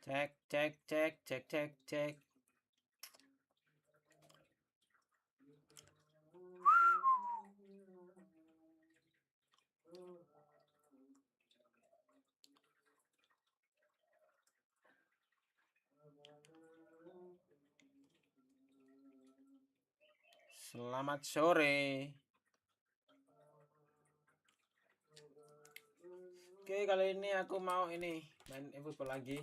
Cek, cek, cek, cek, cek, cek. Selamat sore. Oke, kali ini aku mau main football lagi.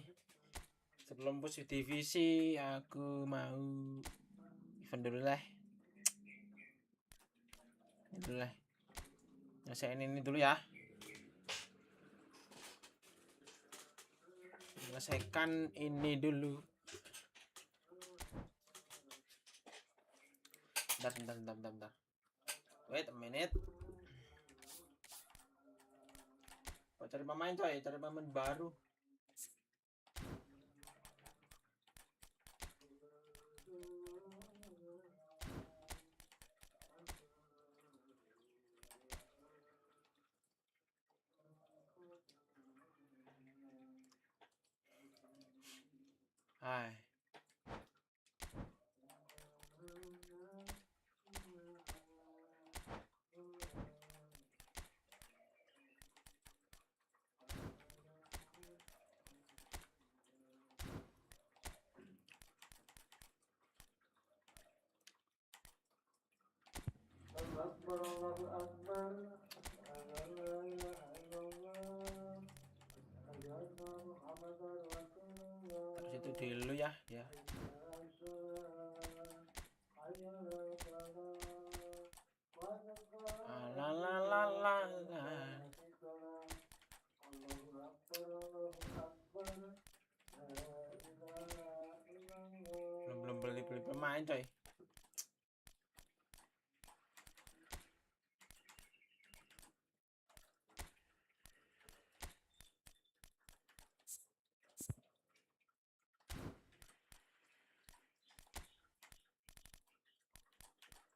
Sebelum push divisi, aku mau event dulu lah. Nyelesain ini dulu ya. Selesaikan ini dulu. Bentar. Wait a minute. Cari pemain coy, cari pemain baru. Hai. Terus itu dulu ya. Belum beli pemain coy.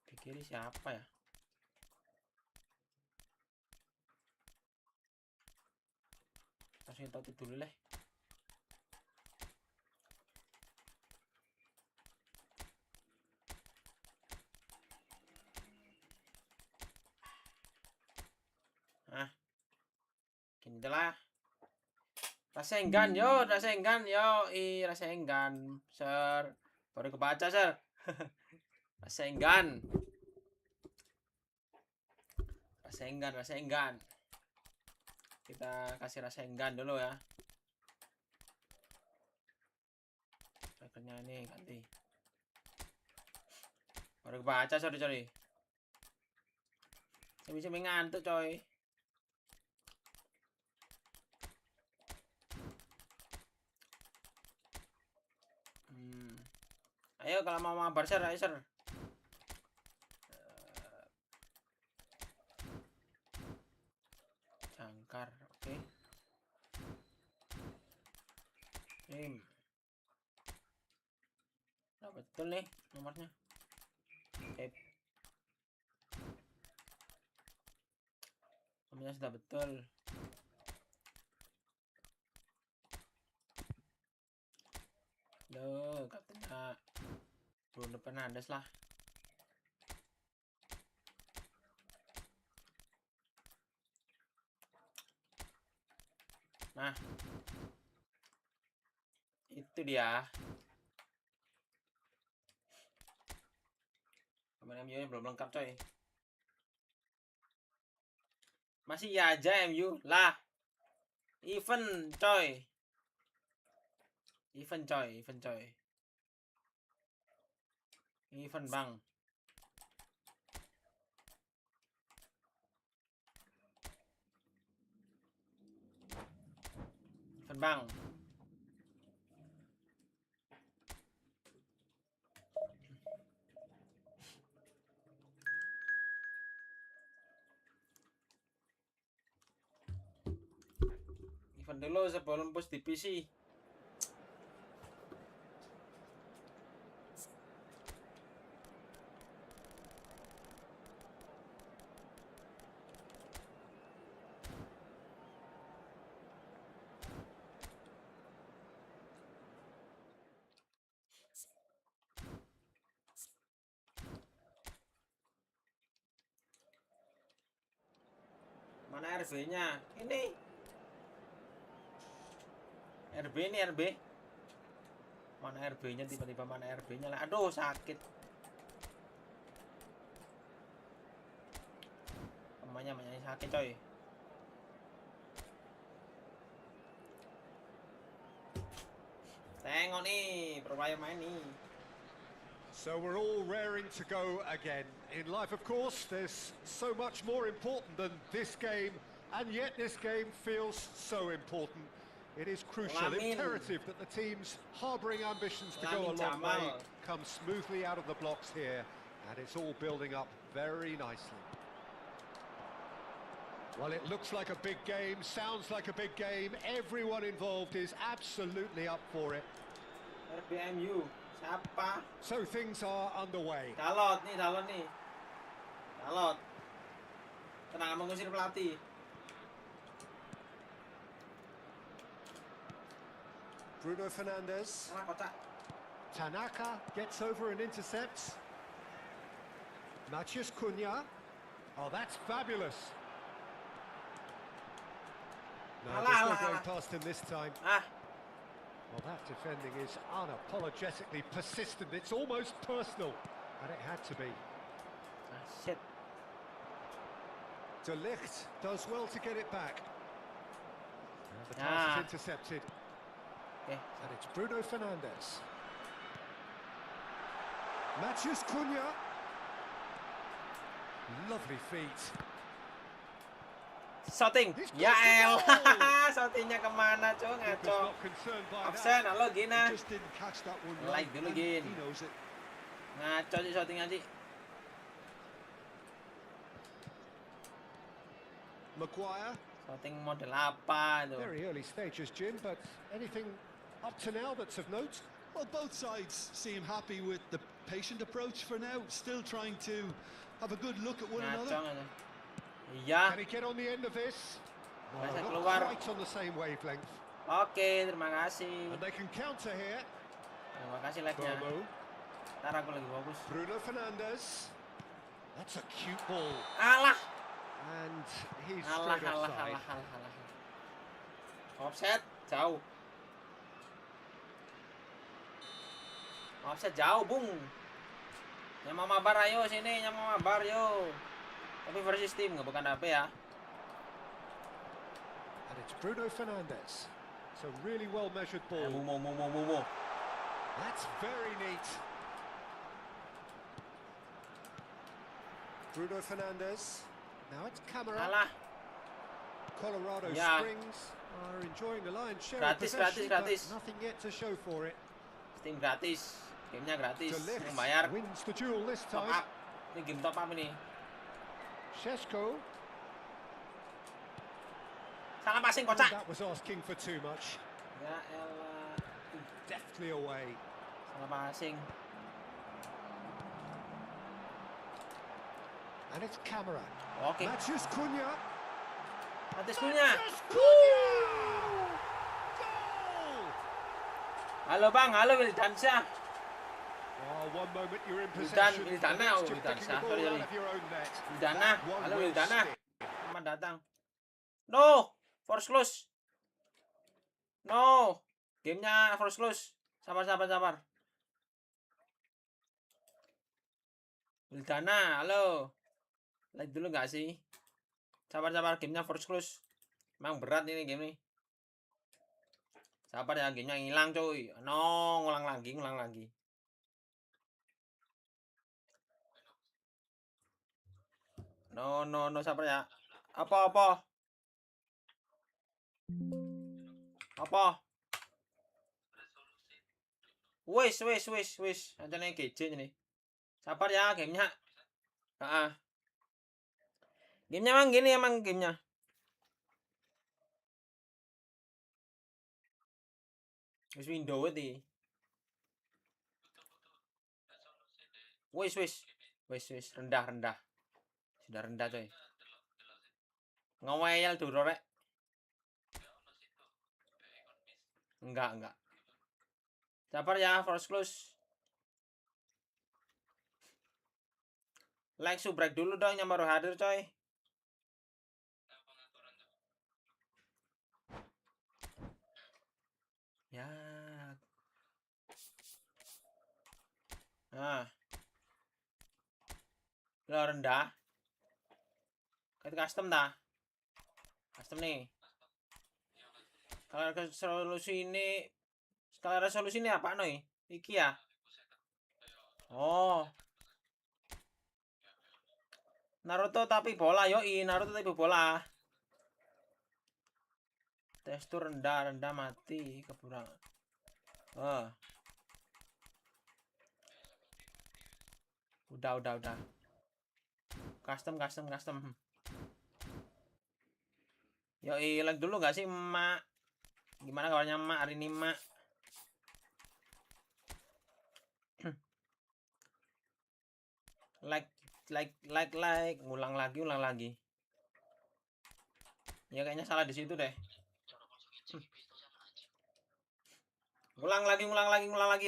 Di kiri siapa ya? Kasih tahu dulu lah. Gini lah. Rasengan yo, Rasengan. Sir, baru kebaca, Sir. Rasengan. Kita kasih Rasengan dulu ya. Strikernya ini ganti. Baru kebaca, sorry. Saya bisa ngantuk, coy. Ayo kalau mau mabar Sir, ayo Sir. Jangkar, oke. Nah, betul nih nomornya. Oke. Nomornya sudah betul. Loh, katanya Bruno Fernandes lah. Nah, itu dia. Pemain MU belum lengkap coy. Masih iya aja MU lah. Event coy. Event bang. Event bang. Event dulu sebelum push di PC. Mana RB-nya? Ini. RB ini RB. Mana RB-nya, tiba-tiba mana RB-nya lah. Aduh, sakit. Namanya sakit, coy. Tengok nih, perwaya main nih. So we're all raring to go again. In life, of course, there's so much more important than this game, and yet this game feels so important. It is crucial, imperative that the teams harbouring ambitions to go a long way come smoothly out of the blocks here, and it's all building up very nicely. Well, it looks like a big game, sounds like a big game. Everyone involved is absolutely up for it. RBMU, siapa? So things are underway. Dalot nih. Dalot. Tenang, mengusir pelatih. Bruno Fernandes. Tanaka gets over and intercepts. Matheus Cunha. Oh, that's fabulous. No, there's no going past him this time. Well, that defending is unapologetically persistent. It's almost personal, and it had to be. Shit. De Ligt does well to get it back. And the pass is intercepted. Okay. And it's Bruno Fernandes. Matheus Cunha. Lovely feet. Shooting. Ya elah. Shootingnya kemana, Cok? Ngaco. Absen, halo Gina. Like dulu, Gin. Ngaco sih shootingnya sih. Maguire. Shooting model apa itu? Very early stages, Jim, but anything up to now that's of note? Well, both sides seem happy with the patient approach for now, still trying to have a good look at one another. Iya. Can he get on the end of this? Bisa Not keluar. quite on the same wavelength. Oke, terima kasih. And they can counter here. Terima kasih like-nya. Ntar aku lagi fokus. Bruno Fernandes. That's a cute ball. Alah. And he's Alah. straight offside. Offset jauh. Offset jauh, Bung. Yang mau mabar ayo sini, yang mau mabar yo. Tapi versi Steam nggak bukan HP ya. And it's Bruno Fernandes. It's a really well measured ball. Mumu. That's very neat. Bruno Fernandes. Now it's camera. Alah. Colorado Ya. Springs are enjoying the lion's share of Gratis. possession, but nothing yet to show for it. Steam gratis. Gamenya gratis. De Ligt Membayar. wins the duel this Top time. up. Ini game top up ini. Šeško. Salah passing kocak. That was asking for too much. Ya elah. Deftly away. Salah passing. And it's camera. Oke. Matheus Cunha. Matheus Cunha. Goal! Halo Bang, halo Wildansyah. Oh, one moment you're in possession. Wildana, Next you're picking the ball out of your own net. Wildana, One halo will Wildana. stick. Selamat datang. No, force close. No, gamenya force close. Sabar. Wildana, halo. Like dulu nggak sih? Sabar, gamenya force close. Emang berat ini game nih. Sabar ya, gamenya hilang coy. No, ngulang lagi. No, sabar ya. Apa? Wis. Ancane GJ ini. Sabar ya gamenya. Gamenya emang gini gamenya. Wis window iki. Wis rendah. Sudah rendah coy. Ngawel dulu rek. Enggak. Sabar ya, force close. Like subrek dulu dong yang baru hadir coy. Nah, lo rendah. Kita custom dah. Custom nih. Skala resolusi ini apa nih? Iki ya. Oh. Naruto tapi bola, yoi, Naruto tapi bola. Tekstur rendah mati kekurangan. Udah. Custom. Yoi, like dulu gak sih, Mak? Gimana kabarnya, Mak, hari ini, Mak? like, ngulang lagi. Ya kayaknya salah di situ deh. Ngulang lagi,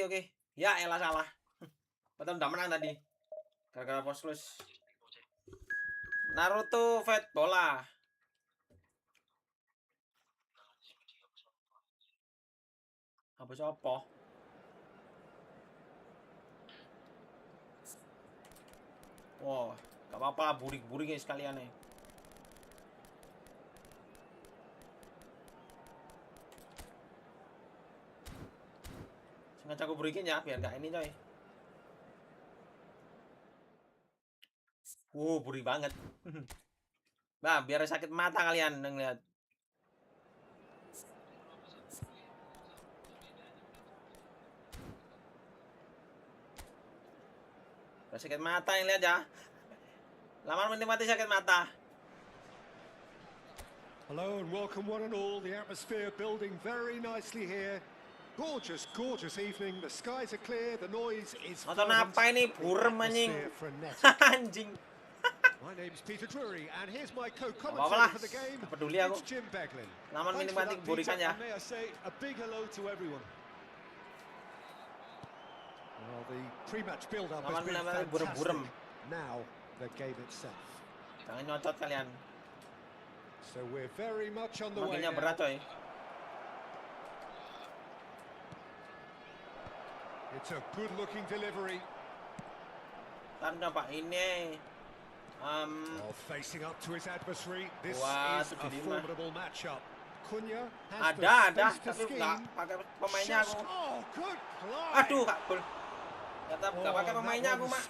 oke. Ya elah salah. Betul udah menang tadi. Gara-gara post close. Naruto fight bola. Apa siapa? Wow, gak apa-apa, burik-burik sekalian nih. Sengaja aku burikin ya, biar gak ini coy. Burik banget. Nah, biar sakit mata kalian ngeliat. Biar sakit mata yang lihat ya. Lama menikmati sakit mata. Hello and welcome one and all. The atmosphere building very nicely here. Gorgeous evening. The skies are clear. The noise is Nonton apa ini? Burem anjing. Anjing. My name's Peter Drury and here's my co-commentator for the game. Peduli aku. Jim Beglin. Lama menikmati burikan ya. May I say a big hello to everyone. Well, the pre-match build-up has been fantastic. Now the game itself. Jangan nyocot kalian. So we're very much on the way. Makinnya berat coy. It's a good-looking delivery. Tanda Pak ini. Facing up to his adversary. This Wah, is a formidable matchup. Cunha ada, has tapi nggak pakai pemainnya aku. Oh, good play. Aduh, Kak Bul. Nggak pakai pemainnya aku, Mak.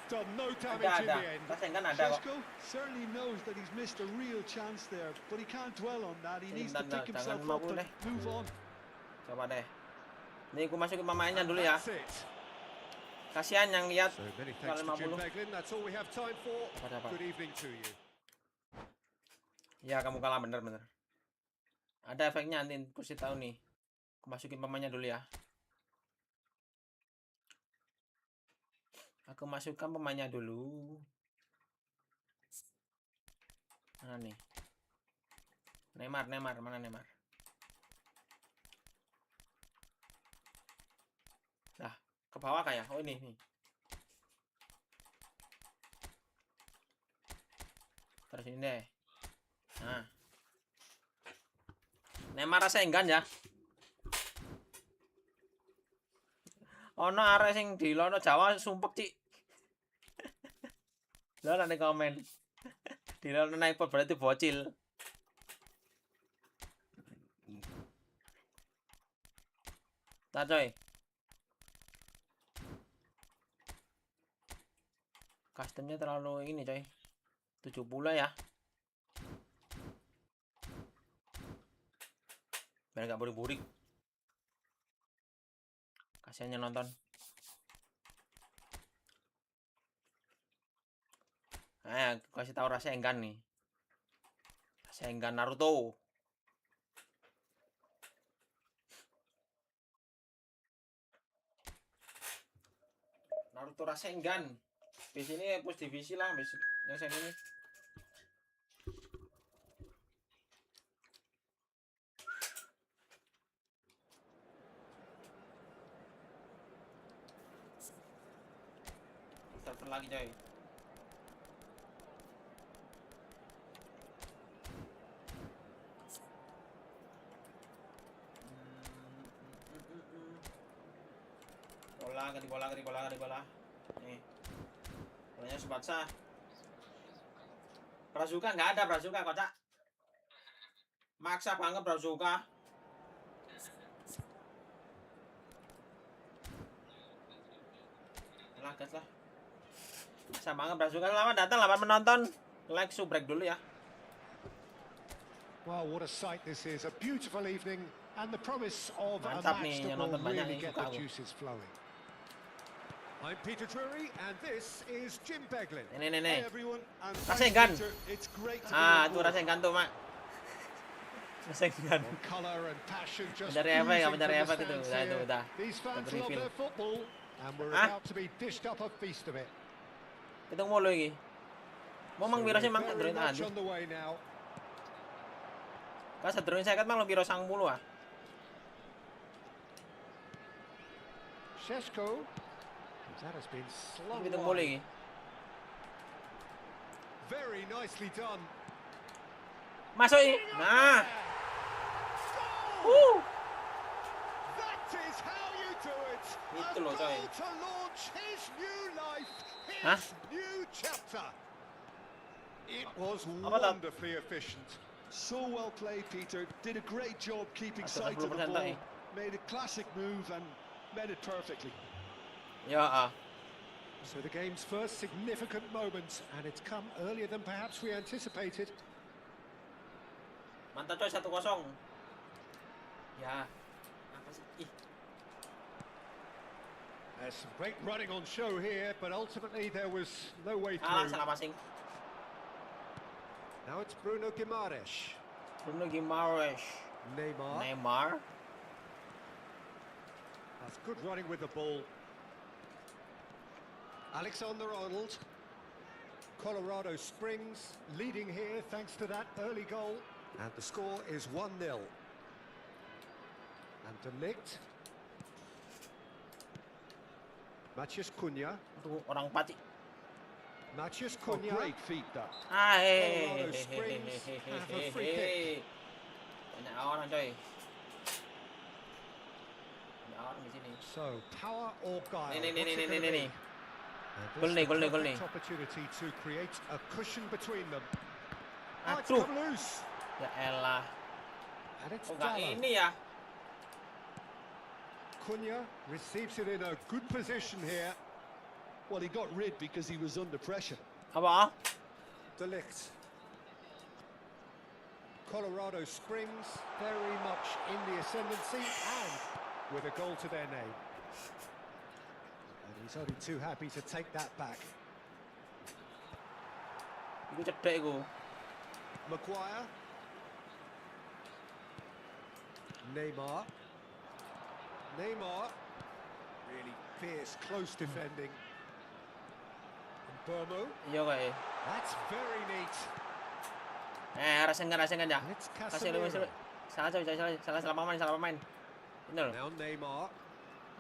Ada. Rasanya kan ada kok. Certainly knows that he's missed a real chance there, but he can't dwell on that. He needs to pick himself up and move on. Coba deh. Ini aku masukin pemainnya dulu ya. Kasihan yang lihat. That's all we have time for. Good evening to you. Ya, kamu kalah bener. Ada efeknya nanti aku kasih tahu nih. Aku masukin pemainnya dulu ya. Aku masukkan pemainnya dulu. Mana nih? Neymar, mana Neymar? Nah, ke bawah kayak. Oh ini nih. Terus ini deh. Nah. Neymar rasa enggan ya. Ono arek sing di lono Jawa sumpek, Cik. Lo nanti komen. Di lono naik berarti bocil. Nah, coy. Customnya terlalu ini, coy. 70 ya. Biar gak burik-burik. Kasiannya nonton. Aku kasih tahu rasa enggan nih. Rasa enggan Naruto. Naruto rasa enggan. Di sini push divisi lah, yang saya ini. Server lagi coy. Bola. Nih. Kayaknya Subatsa. Brazuka nggak ada, Brazuka kocak. Maksa banget Brazuka. Lah, gas lah. Maksa banget Brazuka. Selamat datang, selamat menonton. Like, subrek dulu ya. Well, what a sight this is. A beautiful evening and the promise of a Mantap match nih, that yang will nonton banyak really nih, get suka the aku. juices flowing. I'm Peter Drury and this is Jim Beglin. Nih. Hey everyone, and Rasengan. Peter, it's great to be Ah, on tuh board. Rasengan tuh, Mak. Rasengan. Well, colour and passion just Mencari efek, oozing mencari from the efek itu. stands Udah itu, here. udah. These fans Udah love reveal. their football and we're Ah? about to be dished up a feast of it. Kita mulu lagi. Mau mang biro sih mang very droin much aja. on the way now. Ka sadroin saya mang lo biro sang mulu ah. Šeško. That has been slung Kita mulu wide. lagi. Very nicely done. Masuk ini. Nah. Goal! That is how you do it. Itu A loh, coy. goal to launch his new life, his Hah? new chapter. It was Apa tak? wonderfully efficient. So well played, Peter. Did a great job keeping Atau sight of the 10% ball. lagi. Made a classic move and made it perfectly. Ya ah. So the game's first significant moment, and it's come earlier than perhaps we anticipated. Mantap coy 1-0. Ya. Apa sih? Ih. There's some great running on show here, but ultimately there was no way Ah, through. salah passing. Now it's Bruno Guimaraes. Bruno Guimaraes. Neymar. That's good running with the ball. Alexander-Arnold. Colorado Springs leading here thanks to that early goal. And the score is 1-0. And De Ligt. Matheus Cunha. Tuh orang pati. Matheus Oh, Cunha. great feat that. Ah, Colorado Springs have a free kick. Banyak orang coy. Banyak orang di sini. So, power or guile? Nih. What's it gonna be? And Gol this nih, is gol the nih, gol nih. perfect opportunity to create a cushion between them. Oh, it's Aduh. come loose. Ya elah. And it's Kok nggak Dalla. ini ya? Cunha receives it in a good position here. Well, he got rid because he was under pressure. Apa? De Ligt. Colorado Springs very much in the ascendancy and with a goal to their name. And he's only too happy to take that back. Iku cedek iku. Maguire. Neymar. Really fierce, close defending. And Burmo. Iya kayak. That's very neat. Rasengan ya. And it's Kasih lu Casemiro. salah pemain. Ini loh. Now Neymar.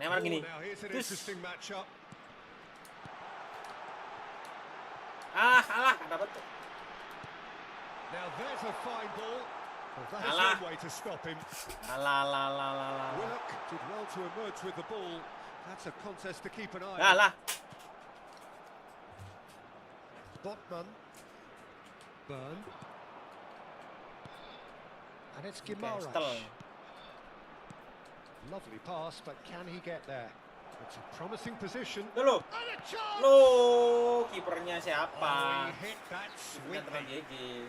Neymar gini. Now here's an Terus. interesting matchup. Alah, dapat tuh. Now there's a fine ball. Well, that is Alah. one way to stop him. Alah. Willock did well to emerge with the ball. That's a contest to keep an eye on. Alah. Botman. Burn. And it's Kestel. Guimaraes. Lovely pass, but can he get there? It's a promising position. Loh. And a chance! Loh, kipernya Oh, siapa? he hit that Kipernya teman sweetly. GG.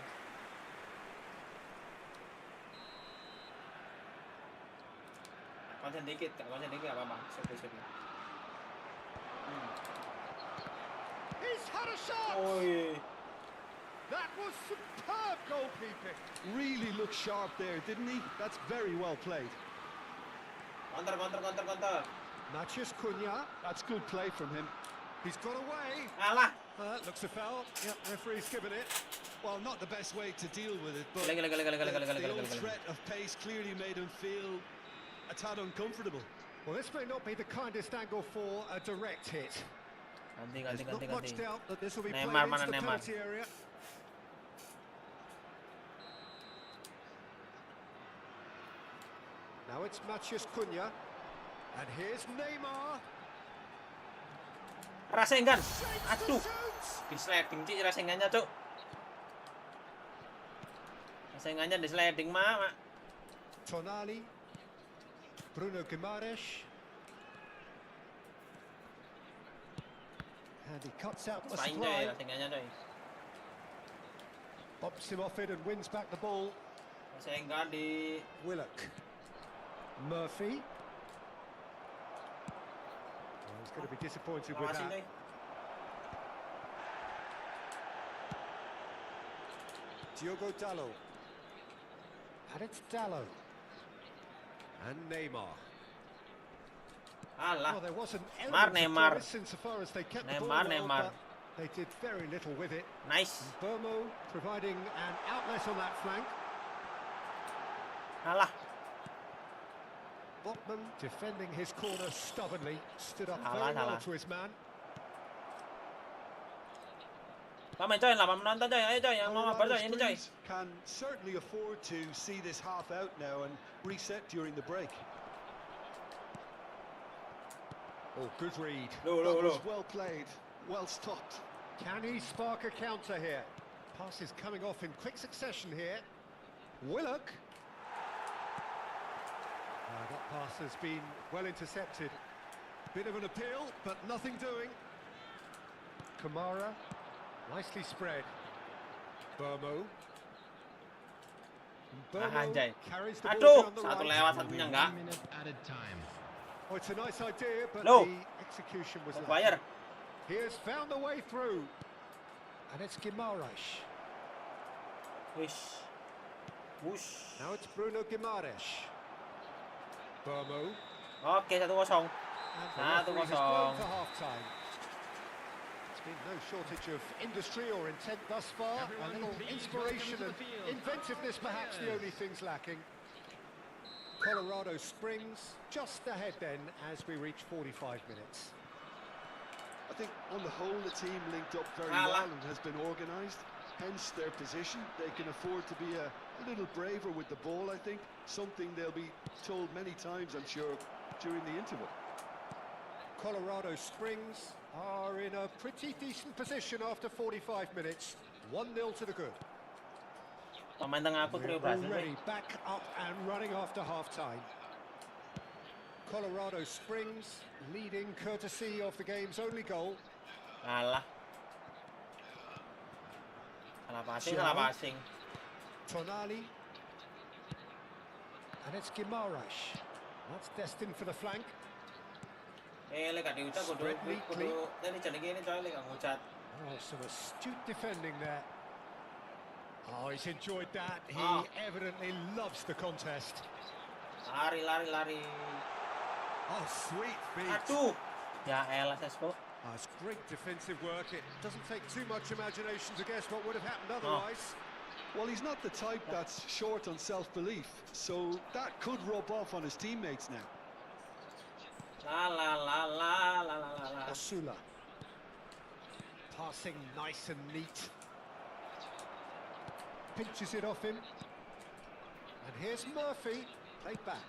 Konsen dikit nggak apa-apa. Sip. He's had a shot! Oi. That was superb goalkeeping. Really looked sharp there, didn't he? That's very well played. Counter. Matheus Cunha. That's good play from him. He's got away. Alah. Looks a foul. Yep, referee's given it. Well, not the best way to deal with it, but Gila. the old threat of pace clearly made him feel a tad uncomfortable. Well, this may not be the kindest angle for a direct hit. There's not much Ganti. doubt that this will be Neymar, played into mana the Neymar? penalty area. Now it's Matheus Cunha. And here's Neymar. Rasengan. Shapes Aduh. to shoot. Di sliding Cik Rasengannya, Cuk. Rasengannya di sliding, Mak. Tonali, Bruno Guimaraes, and he cuts out the Paling coy, supply, Rasengannya coy. bops him off it and wins back the ball. Rasengan di Willock, Murphy. Well, he's going to be disappointed with lawasin that. coy. Diogo Dalot, and it's Dalot, and Neymar. Alah. Well, there was an element Neymar. of promise insofar as they kept the ball Neymar, well, Neymar. but they did very little with it. Nice. Burmo providing an outlet on that flank. Alah. Botman defending his corner stubbornly, stood up Salah, very well salah. to his man. Main coy, lah menonton coy. Ayo coy, yang mau mabar Colorado coy, ini coy. Springs can certainly afford to see this half out now and reset during the break. Oh, good read. Low, That low, was low. well played, well stopped. Can he spark a counter here? Passes coming off in quick succession here. Willock. That pass has been well intercepted. Bit of an appeal, but nothing doing. Kamara, nicely spread. Burmo. Anjay. Carries the ball Aduh, down the satu right. lewat, satunya enggak. Minute added time. Oh, it's a nice idea, but Low. the execution was Maguire. lacking. He has found the way through. And it's Guimaraes. Wish. Wush. Now it's Bruno Guimaraes. Burmo. Oke, 1-0. And the Satu referee has kosong. blown for half-time. There's been no shortage of industry or intent thus far. A little inspiration and inventiveness perhaps the only things lacking. Colorado Springs just ahead then as we reach 45 minutes. I think on the whole the team linked up very Alah. well and has been organised, hence their position. They can afford to be a little braver with the ball, I think, something they'll be told many times, I'm sure, during the interval. Colorado Springs are in a pretty decent position after 45 minutes. 1-0 to the good. Pemain tengah aku We're trio berhasil. already back up and running after half-time. Colorado Springs leading courtesy of the game's only goal. Alah. Salah passing, salah passing. Tonali. And it's Guimaraes. That's destined for the flank. Lek gak diucat kudu tadi jadi gini coy, lek gak ngucat. Oh, some astute defending there. Oh, he's enjoyed that. He Ah. evidently loves the contest. Lari, lari, lari. Oh, sweet feet. Aduh. Ya elah, Sesko. Oh, it's great defensive work. It doesn't take too much imagination to guess what would have happened otherwise. Well, he's not the type that's short on self-belief, so that could rub off on his teammates now. La la la la la la la. Osula. Passing nice and neat. Pinches it off him. And here's Murphy. Played back.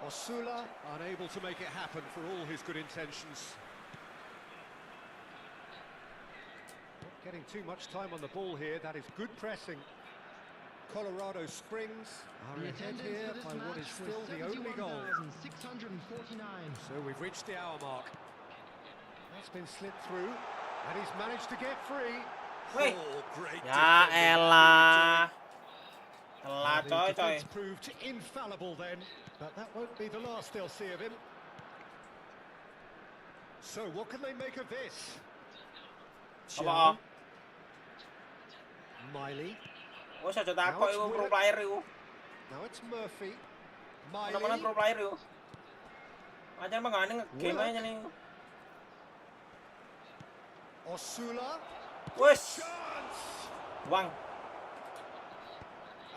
Osula unable to make it happen for all his good intentions. Not getting too much time on the ball here. That is good pressing. Colorado Springs are The ahead attendance here for this by what match is was still the only goal. 71,649. So we've reached the hour mark. That's been slipped through, and he's managed to get free. Wih. Oh, great Ya defending. elah. Telat The coy coy. defense proved infallible then, but that won't be the last they'll see of him. So what can they make of this? Apa? Miley. Oh, saya takut itu pro player itu. Now it's Murphy. Mana-mana Miley. pro player itu. Macam apa nggak game aja nih. Osula. Wes, Chance. buang.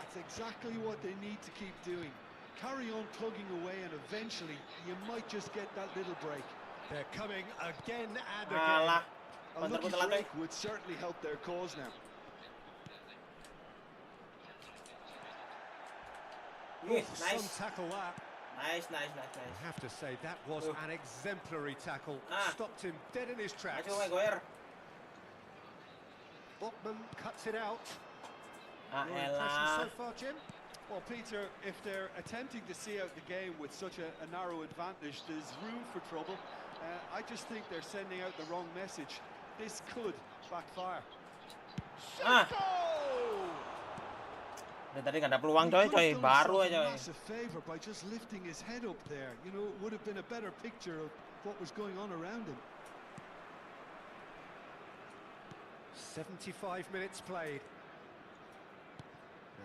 That's exactly what they need to keep doing. Carry on plugging away and eventually you might just get that little break. They're coming again and again. Alah. A lucky Putar-putar break would certainly help their cause now. Wih, Some nice. tackle that. Nice. I have to say that was an exemplary tackle. Stopped him dead in his tracks. Maju Maguire. Botman cuts it out. Ah, Your impression so elah. far, Jim? Well, Peter, if they're attempting to see out the game with such a narrow advantage, there's room for trouble. I just think they're sending out the wrong message. This could backfire. Ah. Dari tadi nggak ada peluang coy, baru aja. Massive favor by just lifting his head up there. You know, it would have been a better picture of what was going on around him. 75 minutes played.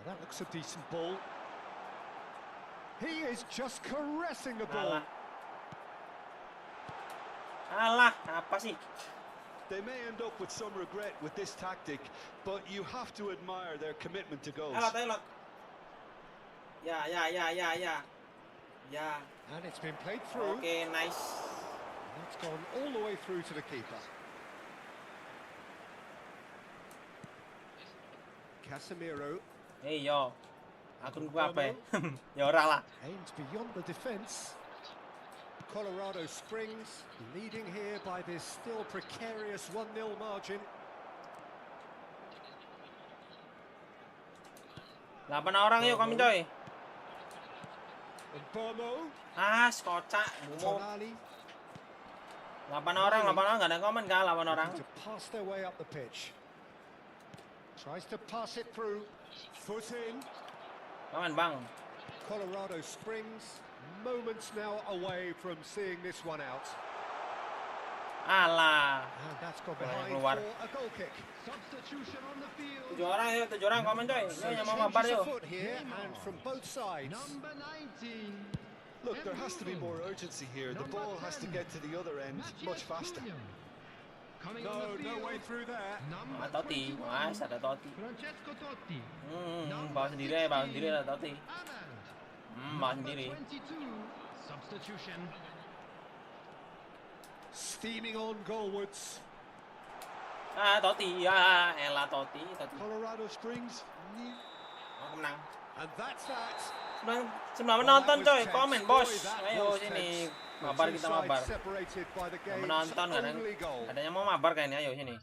Now that looks a decent ball. He is just caressing the ball. Alah, apa sih? They may end up with some regret with this tactic, but you have to admire their commitment to goals. Elot. Ya. And it's been played through. Oke, nice. That's gone all the way through to the keeper. Casemiro. Hey yo, akun gua apa ya? Ya orang lah. Aims beyond the defence. Colorado Springs leading here by this still precarious 1-0 margin. 8 orang yuk kami coy. And Bomo. Kocak, Bomo. Tonali. 8 orang nggak ada komen kah 8 orang? To pass their way up the pitch. Tries to pass it through. Foot in. Komen bang. Colorado Springs moments now away from seeing this one out. Alah. And that's gone behind Keluar. for a goal kick. Substitution on the field. 7 orang komen coy. Yo yang mau mabar Changes yuk. afoot here and from both sides. Number 19. Look, there has to be more urgency here. The ball has to get to the other end much faster. Coming on the field. No way through there. Number Totti, 21. mas ada Totti. Francesco Totti. Bawa sendiri ada Totti. Ahmad. Bawa Number sendiri. 22. Substitution. Steaming on goalwards. Totti, ya elah Totti. Colorado Springs. Aku menang. And that's that. Sebelum menonton coy, komen bos. Ayo sini, mabar kita mabar. Separated by the game's Menonton only goal. ada yang mau mabar kayaknya, ayo sini.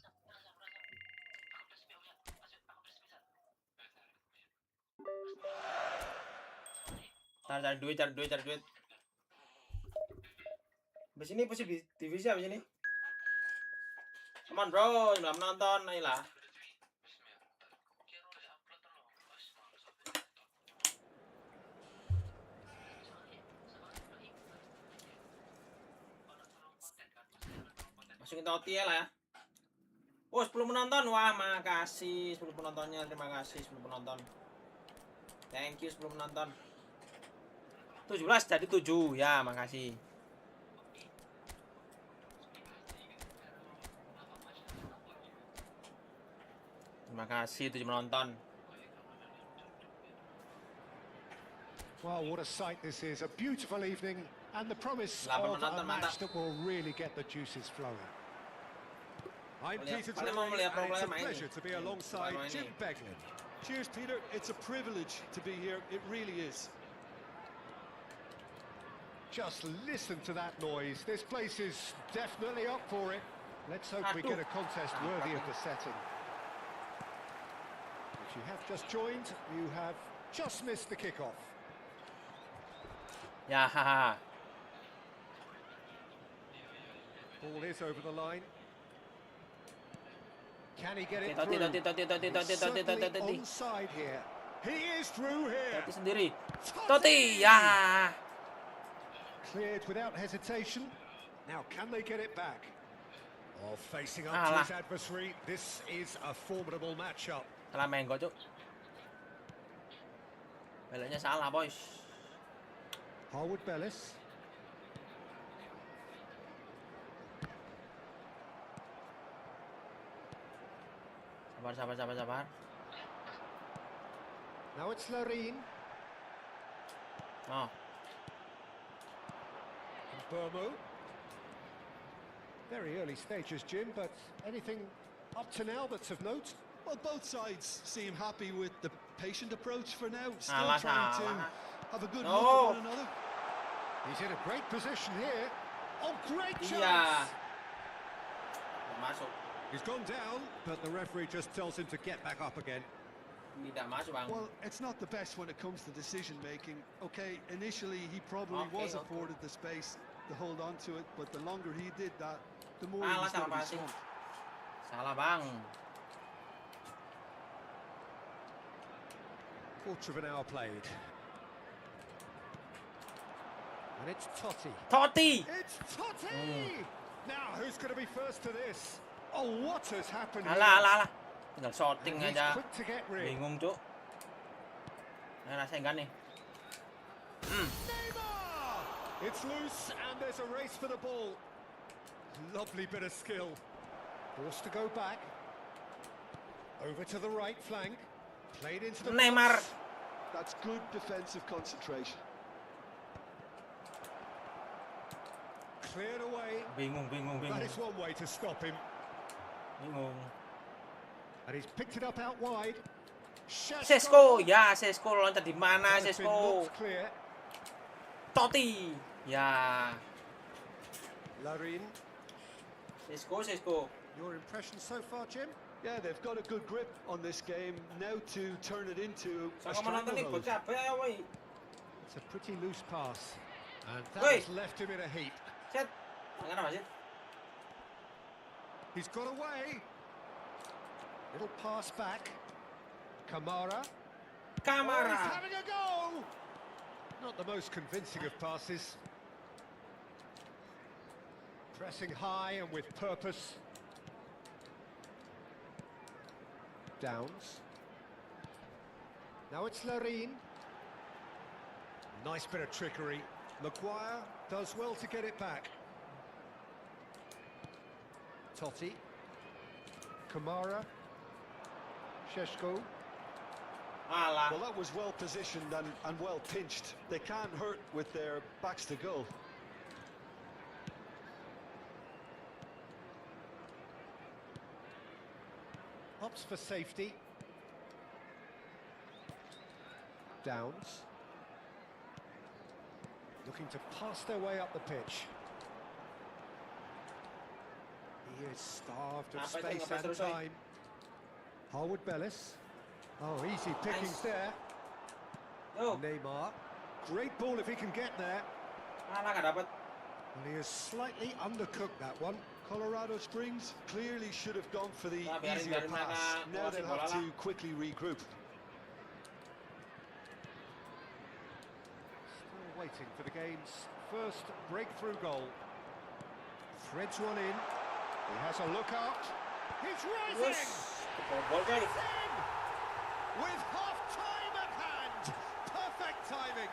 Cari duit. Abis ini pasti divisi abis ini. Come on bro, sebelum menonton, ayolah. Masukin Totti ya lah ya. Oh 10 penonton, wah makasih 10 penontonnya, terima kasih 10 penonton. Thank you 10 penonton. 17 jadi 7 ya, makasih. Terima kasih 7 penonton. Well, what a sight this is. A beautiful evening and the promise Laban of a menonton, match mantap. that will really get the juices flowing. I'm Peter Paling mau melihat and it's a pro-player main pleasure nih. to be alongside Main Jim nih. Beglin. Cheers, Peter. It's a privilege to be here. It really is. Just listen to that noise. This place is definitely up for it. Let's hope we get a contest worthy of the setting. If you have just joined, you have just missed the kickoff. Ya haha. Ball is over the line. Can he get it Totti, through? Totti. He's certainly onside here. He is through here. Totti sendiri. Totti, ya. Cleared without hesitation. Now, can they get it back? Oh, facing up to Alah. his adversary. This is a formidable matchup. Salah main kok, Cuk. Beloknya salah, boys. Harwood Bellis. Sabar. Now it's Larine. Oh, Burmo. Very early stages, Jim, but anything up to now that's of note? Well, both sides seem happy with the patient approach for now. Still Salah, trying to salah. have a good No. look at one another. He's in a great position here. Oh, great chance! Iya. Tidak masuk. He's gone down, but the referee just tells him to get back up again. Tidak masuk, Bang. Well, it's not the best when it comes to decision making. Okay, initially he probably was Okay. afforded the space to hold on to it, but the longer he did that, the more he Salah, was going to be salah passing. swamped. Salah, Bang. Quarter of an hour played. And it's Totti. Totti. It's Totti! Now, who's going to be first to this? Oh, what has happened here? Alah. Tinggal shooting And he's aja. quick to get rid. Bingung, Cuk. Nah, saya enggak nih. Neymar! It's loose and there's a race for the ball. Lovely bit of skill. Forced to go back. Over to the right flank. Played into the Neymar. box. That's good defensive concentration. Cleared away. Bingung. That is one way to stop him. Bingung. And he's picked it up out wide. Sesko, ya Sesko loncat di mana Has been Sesko? knocked clear. Totti, ya Larin. Sesko. Your impression so far, Jim? Yeah, they've got a good grip on this game now to turn it into a Sama menonton nih, stranglehold. bocah apa ya, woi? It's a pretty loose pass. And Wait. that has left him in a heap. Set, tangan apa sih? He's got away. Little pass back. Kamara. Oh, he's Kamara. having a go. Not the most convincing of passes. Pressing high and with purpose. Downs. Now it's Larin. Nice bit of trickery. Maguire does well to get it back. Totti. Kamara. Šeško. Alah. Well, that was well positioned and well pinched. They can't hurt with their backs to goal. Opts for safety. Downs. Looking to pass their way up the pitch. He is starved of Apa itu, space apa and terus, oi? time. Harwood Bellis. Oh, easy pickings Nice. there. Yo, Neymar. Great ball if he can get there. alah nggak dapat. And he has slightly undercooked that one. Colorado Springs clearly should have gone for the Nah, biarin easier mereka pass. Now nguasin they'll bola have lah. to quickly regroup. Still waiting for the game's first breakthrough goal. Threads one in. He has a look out. He's rising! Wus, kebobol kali. In! With half-time at hand. Perfect timing.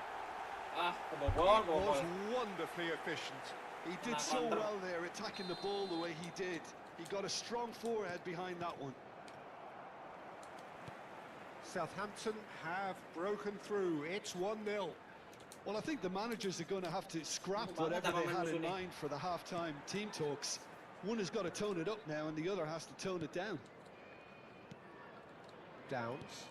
Ah, kebobol. It was wonderfully efficient. He did so well there, attacking the ball the way he did. He got a strong forehead behind that one. Southampton have broken through. It's 1-0. Well, I think the managers are going to have to scrap whatever they had in mind for the half-time team talks. One has got to tone it up now, and the other has to tone it down. Downs.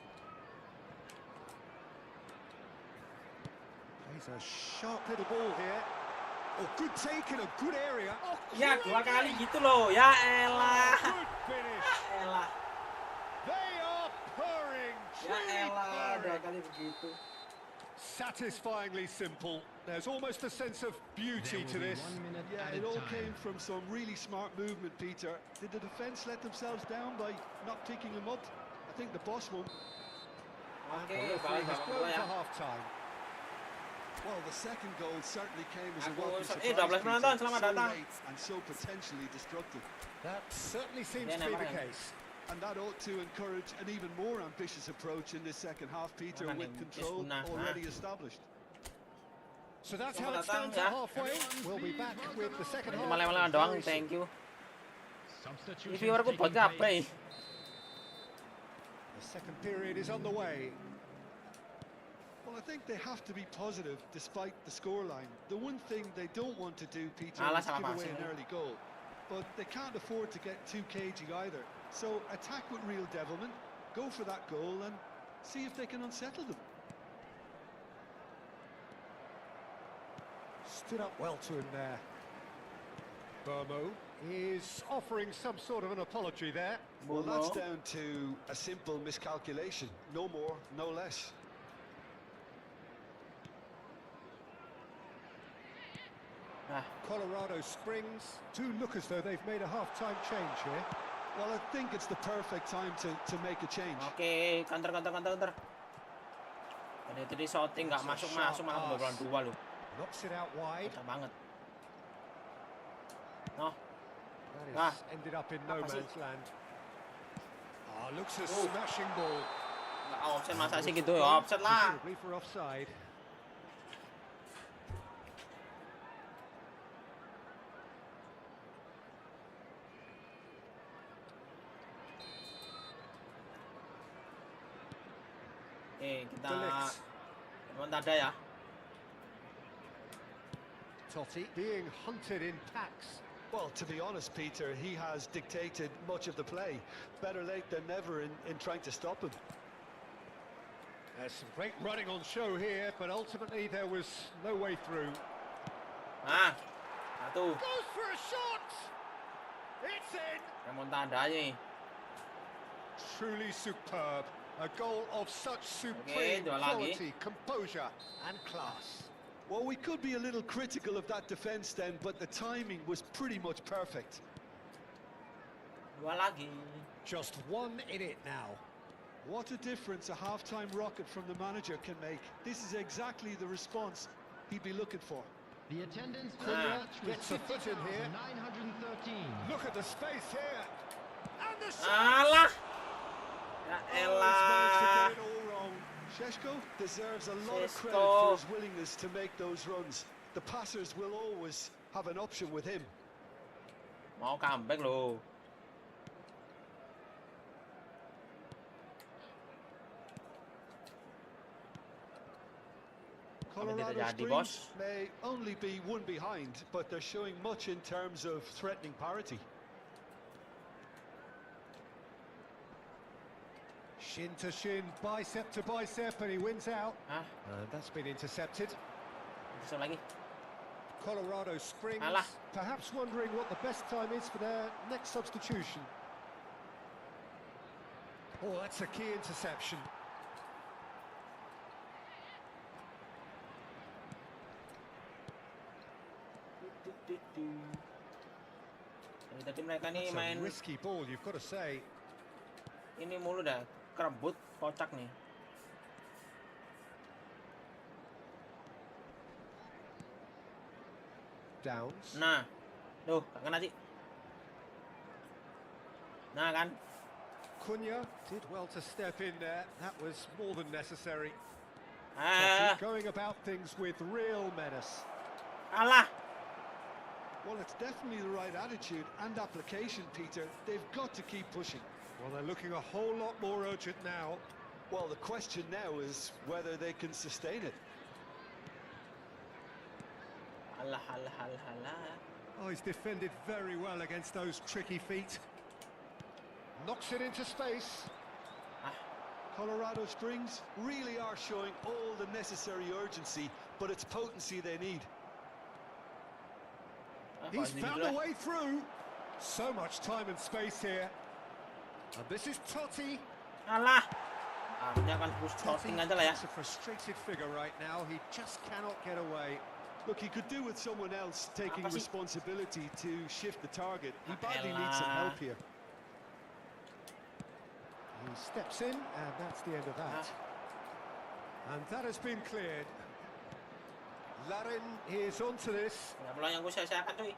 Plays a sharp little ball here. Oh, good take in a good area. Oh, Ya, dua great kali aim. gitu loh. Ya elah. Good finish. Elah. They are purring. Ya Truly elah, dua purring. kali begitu. Satisfyingly simple. There's almost a sense of beauty to this. 1 minute Yeah, at it a all time. came from some really smart movement, Peter. Did the defence let themselves down by not picking him up? I think the boss won. Oke, The referee balik has babak blown kedua ya. for half-time. Well, the second goal certainly came as a Aku welcome so- surprise, 12 penonton, Peter. selamat So datang. late and so potentially destructive. That certainly seems Yeah, to be never the mind. case. And that ought to encourage an even more ambitious approach in this second half, Peter, Mana with nih, control Yes, already established. So that's how Selamat it stands datang, at ya. halfway. We'll be back with the second half. Cuma lewat doang, very soon. thank you. Substitutions Viewerku taking bocah apa place. The second period is underway. Well, I think they have to be positive despite the scoreline. The one thing they don't want to do, Peter, Alah, is give salah away passing an ya. early goal. But they can't afford to get too cagey either. So attack with real devilment, go for that goal and see if they can unsettle them. Stood up well to him there. Burmo is offering some sort of an apology there. Well, that's Bono. down to a simple miscalculation. No more, no less. Ah, Colorado Springs do look as though they've made a half-time change here. Well, I think it's the perfect time to make a change. oke, counter. Tadi shooting nggak masuk malah kebobolan 2 loh. Knocks it out wide. Kacau banget. Noh, That is Ah. ended up in no Apa sih? man's land. Ah, looks a Oh. smashing ball. nggak offset masa sih gitu ya, offset lah. Presumably for offside. Oke, kita Delicts. ada ya. Totti being hunted in packs. Well, to be honest, Peter, he has dictated much of the play. Better late than never in trying to stop him. There's some great running on show here, but ultimately there was no way through. Nah, satu. Goes for a shot! It's in! Remontada nih. Truly superb. A goal of such supreme dua lagi. quality, composure and class. Well, we could be a little critical of that defence then, but the timing was pretty much perfect. 2 lagi. Just one in it now. What a difference a half-time rocket from the manager can make. This is exactly the response he'd be looking for. The attendance Ah. on the match was Gets a foot in here. 50,913. Look at the space here. And the shot! Alah. Ya Oh, he's managed to elah. get it all wrong. Sheshko deserves a lot of credit Šeško. for his willingness to make those runs. The passers will always have an option with him. Mau comeback loh. Colorado terjadi, Springs bos. may only be one behind, but they're showing much in terms of threatening parity. Shin to shin, bicep to bicep, and he wins out. Hah, And that's been intercepted. bisa lagi. Colorado Springs, Alah. perhaps wondering what the best time is for their next substitution. Oh, that's a key interception. Dari tadi mereka nih That's main a risky ball, you've got to say. ini mulu dah, kerebut, kocak nih. Downs. Nah, tuh, gak kena sih. Nah kan, Cunha did well to step in there. That was more than necessary. ah, Totti going about things with real menace. alah. Well, it's definitely the right attitude and application, Peter. They've got to keep pushing. Well, they're looking a whole lot more urgent now. Well, the question now is whether they can sustain it. Alah. Oh, he's defended very well against those tricky feet. Knocks it into space. Colorado Springs really are showing all the necessary urgency, but it's potency they need. He's Ini found dulu a lah. way through. So much time and space here. And this is Totti. Alah. Harusnya kan push shooting aja lah ya. He's a frustrated figure right now. He just cannot get away. Look, he could do with someone else taking Apa sih? responsibility to shift the target. He Ah, badly needs some elah. help here. He steps in, and that's the end of that. And that has been cleared. Larin is onto this. Nggak perlu yang gue sia-siakan cuy.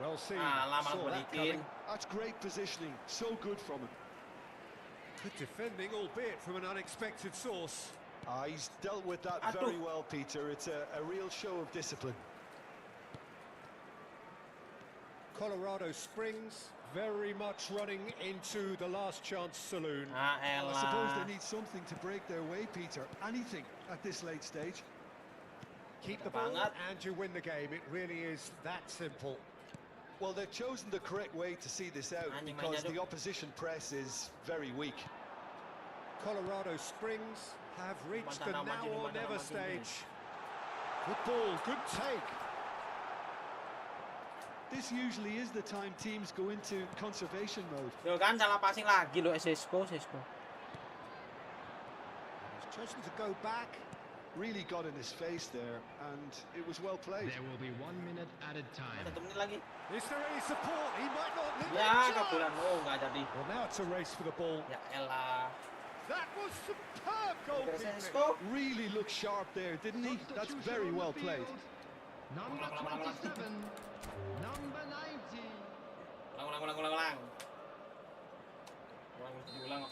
Well seen. Alah, malah Saw gue that balikin. coming. That's great positioning. So good from him. Good defending, albeit from an unexpected source. He's dealt with that Aduh. very well, Peter. It's a real show of discipline. Colorado Springs very much running into the last chance saloon. Ah Well, I suppose elah. they need something to break their way, Peter. Anything at this late stage. Keep the Banget. ball and you win the game. It really is that simple. Well, they've chosen the correct way to see this out Anjing, because mainnya the tuh. opposition press is very weak. Colorado Springs have reached the Mantap, now maju, or mantap, never maju, stage. Good ball, good take. This usually is the time teams go into conservation mode. Tuh kan salah passing lagi loh Sesko. He's chosen to go back. Really got in his face there, and it was well played. There will be 1 minute added time. 1 menit lagi. Is there any support? He might not live Ya it. kebulan. Oh nggak jadi. Well, now it's a race for the ball. Ya elah. That was superb goalkeeping. Sesko. Really looked sharp there, didn't he? That's very well played. Number 27, number 90. Ulang. Ulang.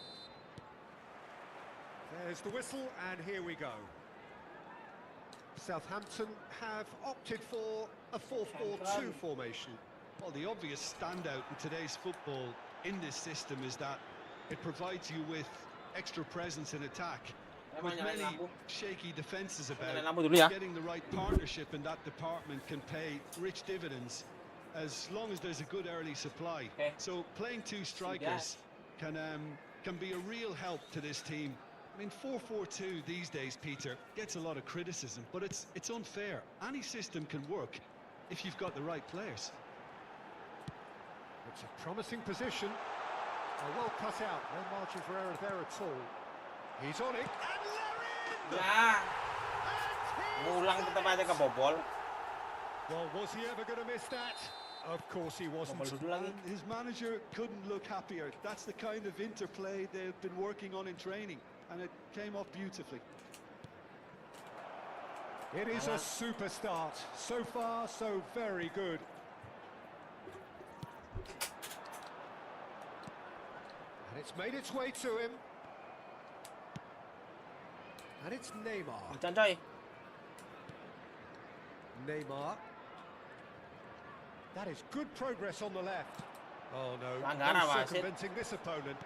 There's the whistle, and here we go. Southampton have opted for a 4-4-2 formation. Well, the obvious standout in today's football in this system is that it provides you with extra presence in attack. With many shaky defences about, getting the right partnership in that department can pay rich dividends as long as there's a good early supply. Okay. So playing two strikers can be a real help to this team. I mean, 4-4-2 these days, Peter, gets a lot of criticism, but it's unfair. Any system can work if you've got the right players. It's a promising position. Well cut out, no margin for error there at all. He's on it, and Larin! Ya. Ngulang tetap aja kebobol. Well, was he ever going to miss that? Of course he wasn't. Bobol dulu lagi. And his manager couldn't look happier. That's the kind of interplay they've been working on in training, and it came off beautifully. It is a super start. So far, so very good. And it's made its way to him. And it's Neymar. Hujan coy. Neymar. That is good progress on the left. Oh no, Pelanggaran, no wasit. circumventing this opponent.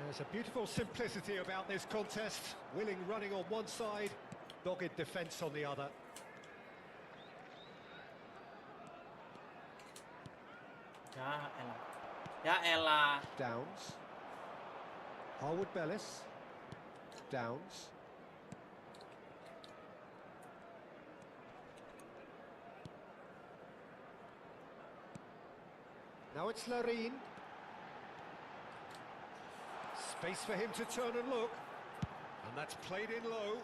There's a beautiful simplicity about this contest. Willing running on one side, dogged defence on the other. Ya elah. Downs. Harwood Bellis. Downs. Now it's Larin. Space for him to turn and look. And that's played in low.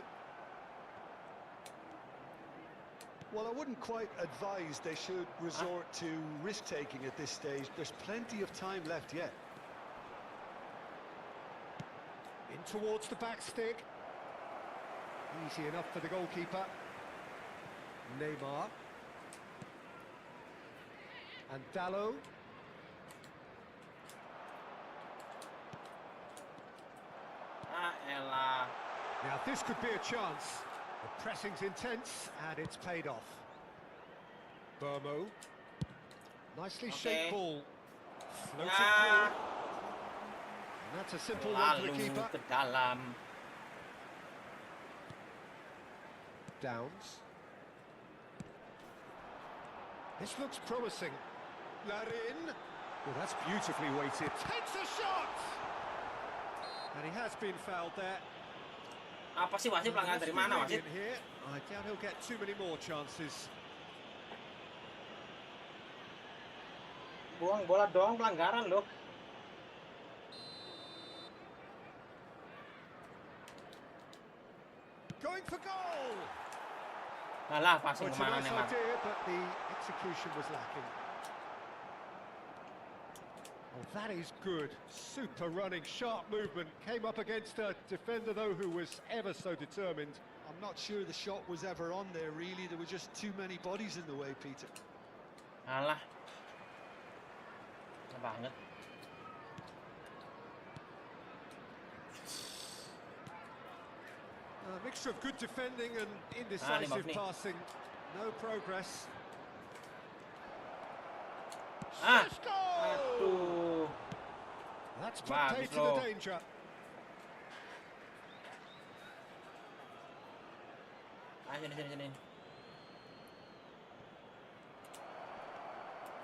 Well, I wouldn't quite advise they should resort to risk-taking at this stage. There's plenty of time left yet. In towards the back stick. Easy enough for the goalkeeper. Neymar. And Dalot. Elah. Now this could be a chance. The pressing's intense and it's paid off. Burmo. Nicely shaped ball. Floated through. And that's a simple one for the Lalu keeper. ke dalam. Downs. This looks promising. Larin. Well, that's beautifully weighted. Takes a shot! And he has been fouled there. Apa sih wasit pelanggaran dari mana wasit? Here. I doubt he'll get too many more chances. Buang bola doang pelanggaran loh. Going for goal! Alah, passing Well, it's a kemana nice Neymar? idea, but the execution was lacking. Oh, that is good. Super running, sharp movement. Came up against a defender, though, who was ever so determined. I'm not sure the shot was ever on there, really. There were just too many bodies in the way, Peter. Alah. Banget. A mixture of good defending and indecisive nih. passing. No progress. Ah. Sesko! Aduh. That's put Bagus pay to the loh. danger. Sini.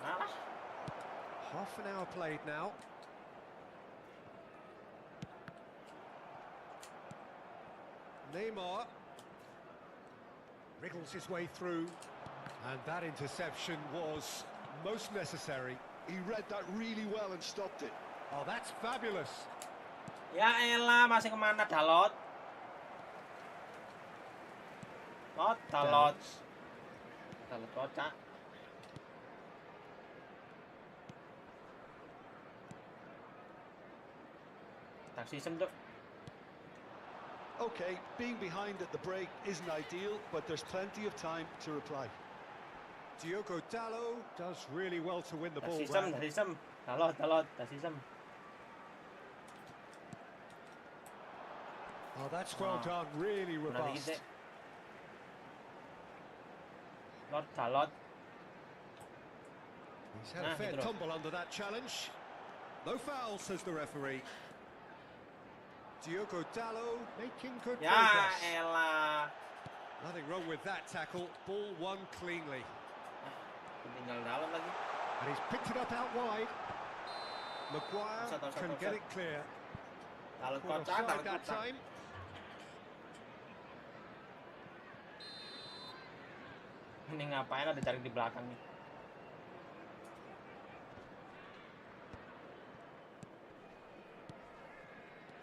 Alah. Half an hour played now. Neymar. wriggles his way through. And that interception was most necessary. He read that really well and stopped it. Oh, that's fabulous. Ya elah, masih kemana Dalot? Dalot kocak. Taksi cok. Okay, being behind at the break isn't ideal, but there's plenty of time to reply. Diogo Dalot does really well to win the ball Taksi back. Dalot, taksi Oh, that's well done, really robust. Dalot. He's had a fair tumble under that challenge. No foul, says the referee. Diogo Dalot making good progress. Ya elah. Nothing wrong with that tackle. Ball won cleanly. Tinggal Dalot lagi. And he's picked it up out wide. Maguire can get it clear. Dalot Caught kocak, offside Dalot that kocak. time. Ini ngapain ada jaring di belakang nih?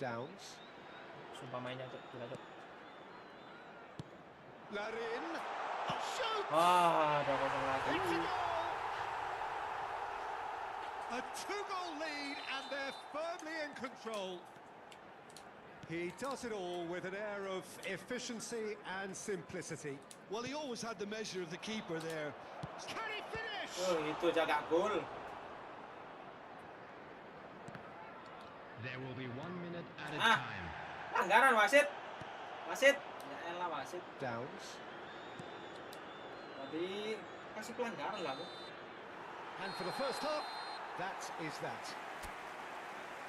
Downs. Sumpah mainnya cok, gila cok. Larin. Oh, shoot! Wah, 2-0 lagi. It's a goal! A two-goal lead, and they're firmly in control. He does it all with an air of efficiency and simplicity. Well, he always had the measure of the keeper there. Can he finish? Oh, itu jaga gol. There will be 1 minute added Ah. time. Pelanggaran wasit. Ya elah wasit. Downs. Tadi kasih pelanggaran lah, Bu. And for the first half, that is that.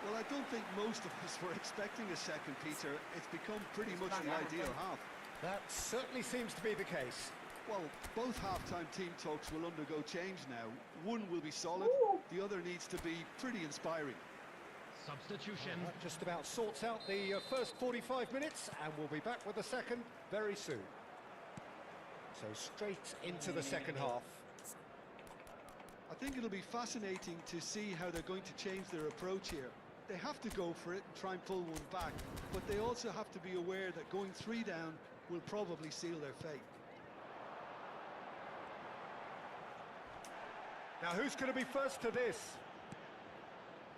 Well, I don't think most of us were expecting a second, Peter. It's become pretty much the ideal half. That certainly seems to be the case. Well, both half-time team talks will undergo change now. One will be solid, the other needs to be pretty inspiring. Substitution. That just about sorts out the first 45 minutes, and we'll be back with the second very soon. So straight into the second half. I think it'll be fascinating to see how they're going to change their approach here. They have to go for it and try and pull one back, but they also have to be aware that going 3 down will probably seal their fate. Now, who's going to be first to this?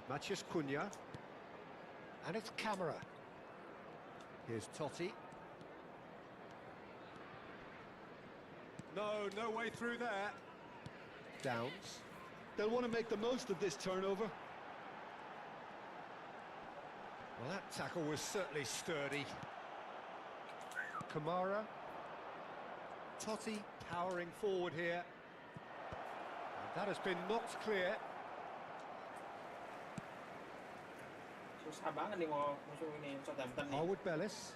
Matías Cunha. And it's Camera. Here's Totti. No way through there. Downs. They'll want to make the most of this turnover. Well, that tackle was certainly sturdy. Kamara. Totti powering forward here. And that has been knocked clear. Susah banget nih mau musuh ini Southampton nih. Harwood Bellis.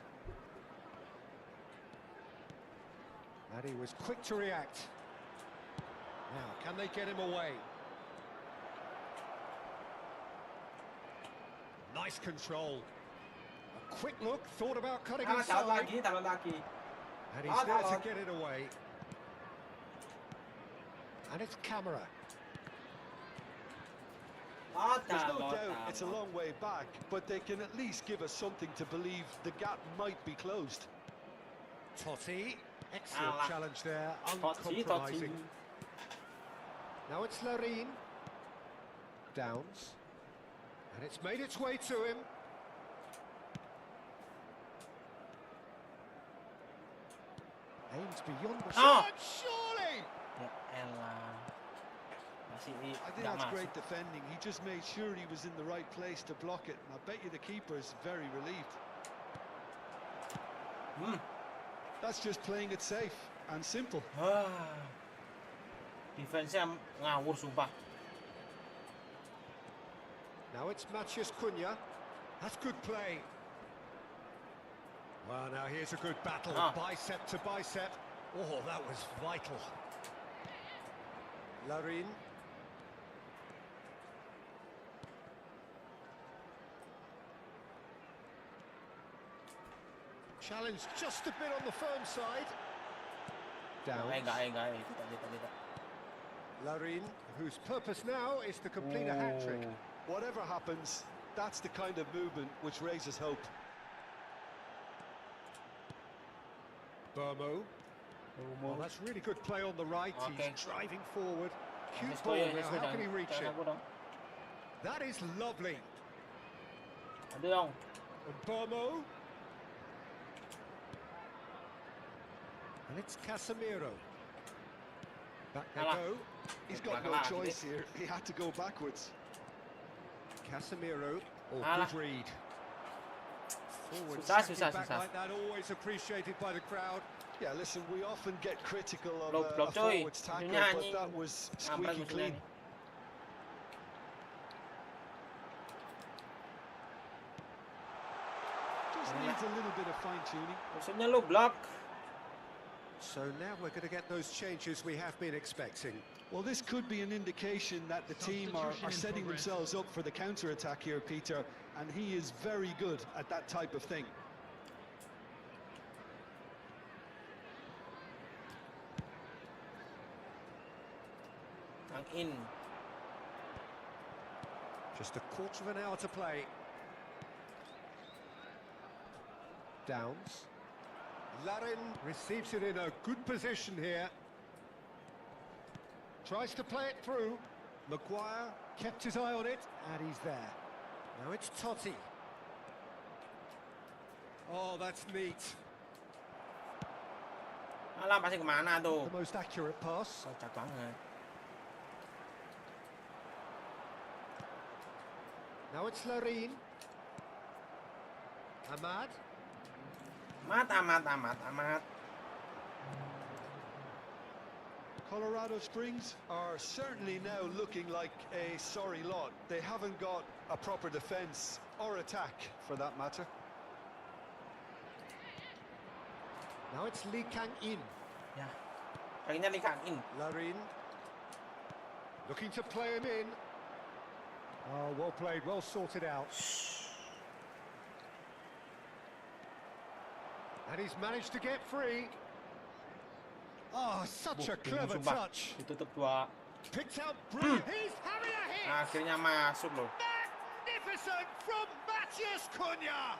And he was quick to react. Now, can they get him away? Nice control. A quick look, thought about cutting inside. Tahan lagi. And he's there to get it away. And it's Camera. There's no doubt it's a long way back, but they can at least give us something to believe the gap might be closed. Totti, excellent challenge there, Totti. uncompromising. Now it's Larin. Downs. And it's made its way to him. Aims beyond the shot, surely! Ya elah. Masih I think nggak that's masuk. great defending. He just made sure he was in the right place to block it, and I bet you the keeper is very relieved. That's just playing it safe and simple. Defense-nya ngawur sumpah. Now it's Matías Cunha. That's good play. Well, now here's a good battle, bicep to bicep. Oh, that was vital. Larin. Challenge just a bit on the firm side. Down. Tidak. Larin, whose purpose now is to complete a hat-trick. Whatever happens, that's the kind of movement which raises hope. Burmo. Oh, that's really good play on the right. Okay. He's driving forward. Cute Habis ball. tu, Now, how can he reach it? That is lovely. Ada dong. And Burmo. And it's Casemiro. Back they Alah. go. He's got no choice here. He had to go backwards. Casemiro. Oh, Alah. good read. Forward Susah. back like that, always appreciated by the crowd. Yeah, listen, we often get critical of Blok, a coy. forwards tackle, Nyanyi. but that was Ambrat squeaky musuhnya clean. ni. Just needs a little bit of fine-tuning. Musuhnya lu blok. So now we're going to get those changes we have been expecting. Well, this could be an indication that the team are setting themselves up for the counter-attack here, Peter, and he is very good at that type of thing. In. Just a quarter of an hour to play. Downs. Larin receives it in a good position here. Tries to play it through. Maguire kept his eye on it, and he's there. Now it's Totti. Oh, that's neat. Alah, pasti kemana tuh? The most accurate pass. Kocak banget. Now it's Larin. Ahmad. Amat. Colorado Springs are certainly now looking like a sorry lot. They haven't got a proper defence or attack, for that matter. Now it's Lee Kang-in. Ya. Kakinya in. Larin. Looking to play him in. Oh, well played, well sorted out. And he's managed to get free. Oh, such a clever touch. Ditutup dua. Picked out brilliant. He's having a hit. Akhirnya masuk loh. Magnificent from Matheus Cunha.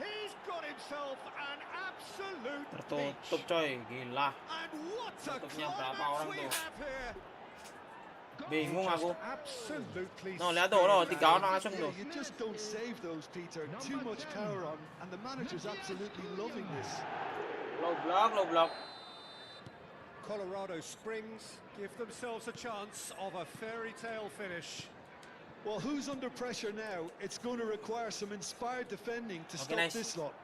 He's got himself an absolute Tertutup peach. coy, gila. And what a Tutupnya berapa climax orang we tuh? have here. Bingung aku. Absolutely. No, lihat tuh, loh, 3 orang langsung Yeah, loh. you just don't save those, Peter. Too much power on, and the manager's absolutely loving this. Low block. Colorado Springs give themselves a chance of a fairy tale finish. Well, who's under pressure now? It's going to require some inspired defending to stop nice. this lot.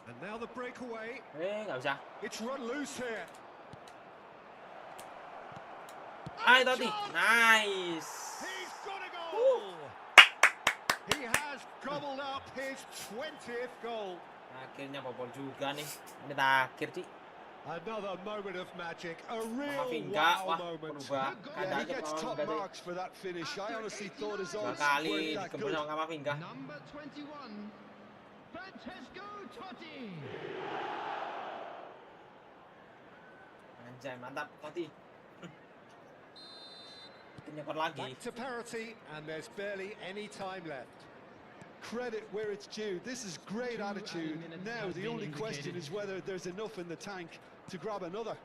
And now the breakaway. Nggak usah. It's run loose here. Ay, Totti. Nice. He's got a goal. He has gobbled up his 20th goal. Akhirnya bobol juga nih. Ini terakhir sih. Another moment of magic, a real Kamavinga, wow wah, moment. berubah Yeah, he keadaannya gets top Kamavinga sih. marks for that finish. I honestly thought his 2 odds kali weren't that digembur good. sama Kamavinga. Number 21, Francesco Totti. Anjay, mantap Totti. Nyekor lagi. Back to parity, and there's barely any time left. Credit where it's due. This is great 2 attitude. minutes Now has the been only question indicated. is whether there's enough in the tank to grab another.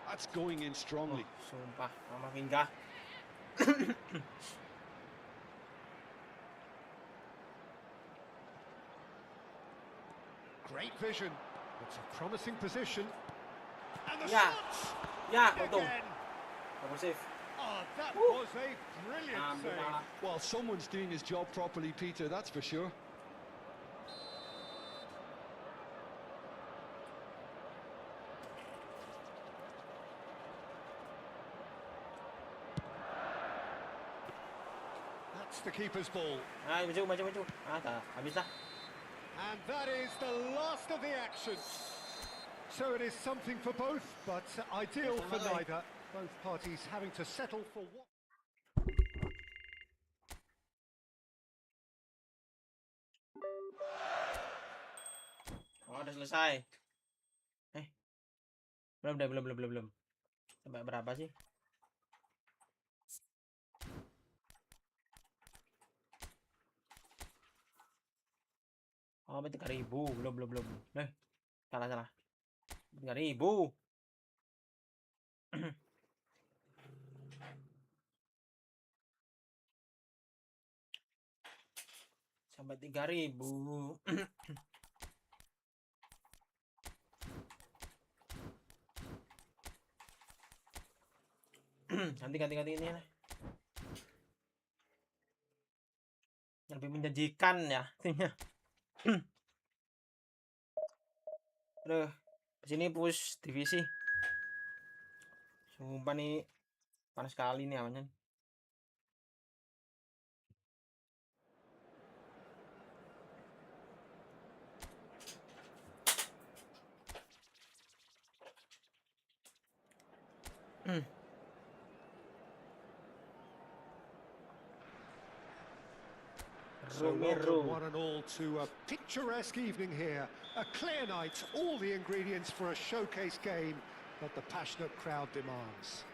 That's going in strongly. Sumpah, Kamavinga. Great vision. It's a promising position. And the Yeah. shot! Ya, untung. Again. Double save. Oh, that was a brilliant Ambil save. malah. Well, someone's doing his job properly, Peter, that's for sure. That's the keeper's ball. Ayo maju. Dah, habis dah. And that is the last of the action. So it is something for both, but ideal for neither. Both parties having to settle for what... Oh, udah selesai. Belum. Sampai berapa sih? Oh, 3.000. Belum. Salah. 3.000. Sampai 3.000. Ganti ini lah. Yang lebih menjanjikan ya timnya. Aduh, sini push divisi. Sumpah nih panas sekali nih awannya. So welcome one and all to a picturesque evening here. A clear night, all the ingredients for a showcase game that the passionate crowd demands.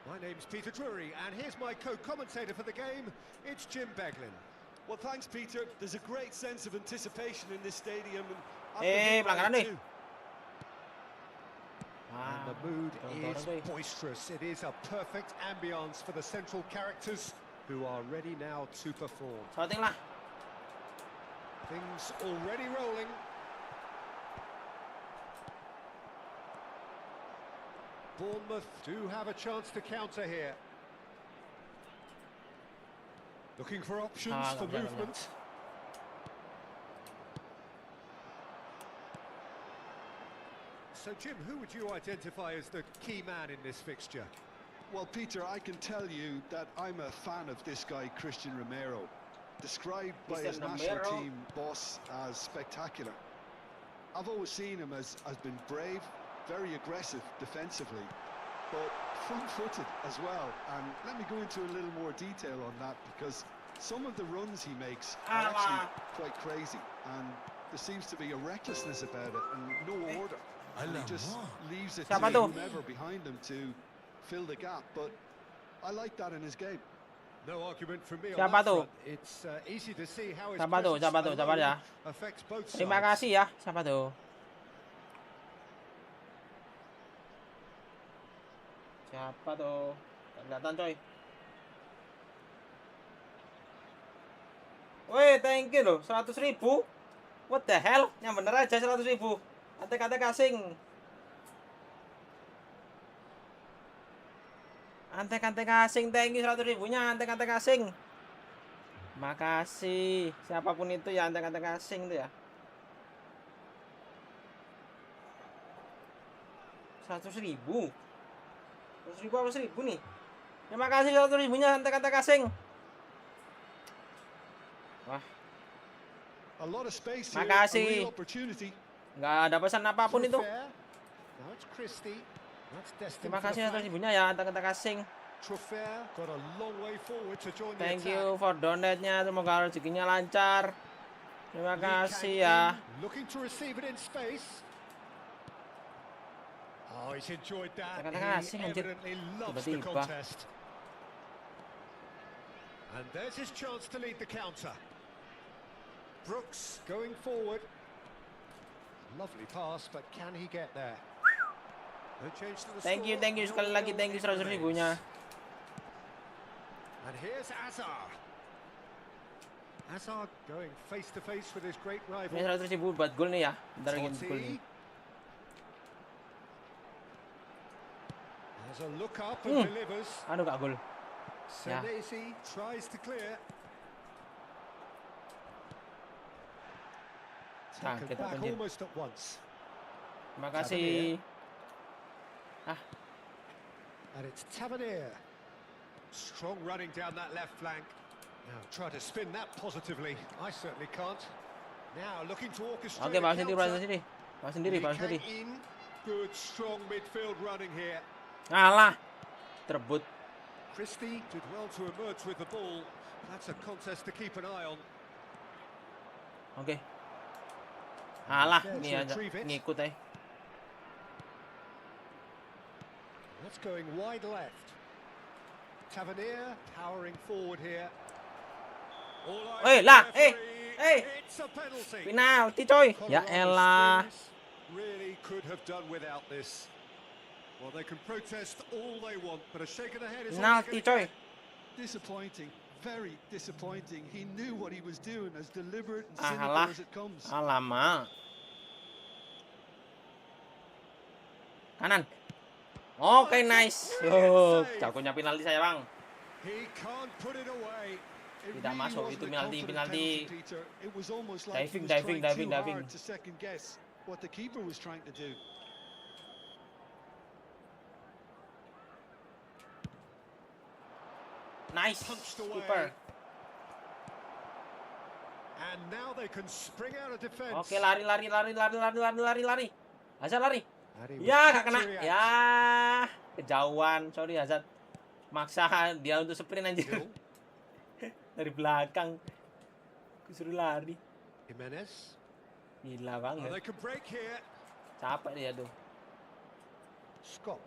My name's Peter Drury, and here's my co-commentator for the game. It's Jim Beglin. Well, thanks, Peter. There's a great sense of anticipation in this stadium. Pelanggaran nih. And the mood is boisterous. It is a perfect ambience for the central characters who are ready now to perform. Things already rolling. Bournemouth do have a chance to counter here. Looking for options for movement. So, Jim, who would you identify as the key man in this fixture? Well, Peter, I can tell you that I'm a fan of this guy, Christian Romero, described by his national team boss as spectacular. I've always seen him as been brave, very aggressive defensively, but front-footed as well. And let me go into a little more detail on that, because some of the runs he makes are actually quite crazy, and there seems to be a recklessness about it and no order. And he just leaves it to whomever behind him to fill the gap, but I like that in his game. No argument from me on that front. It's easy to see how his sabar affects both sides. Terima kasih ya. Siapa tuh? Kelihatan coy. Woi, thank you loh, 100.000. What the hell? Yang bener aja 100.000. Antek-antek asing. Antek-antek asing, thank you 100.000-nya antek-antek asing. Makasih. Siapapun itu ya antek-antek asing tuh ya. 100.000. 100.000 apa 1.000 nih? Terima kasih 100.000-nya antek-antek asing. Wah. Makasih. Nggak ada pesan apapun itu. Terima kasih 100.000-nya ya antek-antek asing. Thank you for donate-nya. Semoga rezekinya lancar. Terima kasih ya. Antek-antek asing anjir. Tiba-tiba. And there's his chance to lead the counter. Brooks going forward. Lovely pass, but can he get there? No change to the thank you sekali lagi, thank you 100.000-nya. And here's Azar. Azar going face to face with his great rival. Ini 100.000 buat gol nih ya. Bentar lagi gol nih. There's a look up and delivers. Aduh, gak gol. Ya. Senesi tries to clear. Sakit back anjir. almost at once. Terima kasih. And it's Tavernier. Strong running down that left flank. Now try to spin that positively. I certainly can't. Now looking to orchestrate. Oke, bawa sendiri. Bawa sendiri. Good strong midfield running here. Alah. Terbut. Christie did well to emerge with the ball. That's a contest to keep an eye on. Oke. Alah, ini aja ngikut That's going wide left. Tavernier powering forward here. It's a penalty. Penalti coy. Ya elah. Really could have done without this. Well, they can protest all they want, but a shake of the head is all Penalti coy. Disappointing, very disappointing. He knew what he was doing, as deliberate and cynical as it comes. Alamak. Kanan. Oke, nice. Jagonya penalti saya, Bang. He can't put it away. Tidak masuk itu penalti. Diving. To second guess what the keeper was trying to do. Nice. Keeper. And now they can spring out of defense. Oke, lari. Hazard lari. Ya, gak kena. Ya, kejauhan. Sorry Hazard. Maksa dia untuk sprint anjir. Dari belakang. Disuruh lari. Jimenez. Gila banget. They can break here. Capek dia tuh. Scott.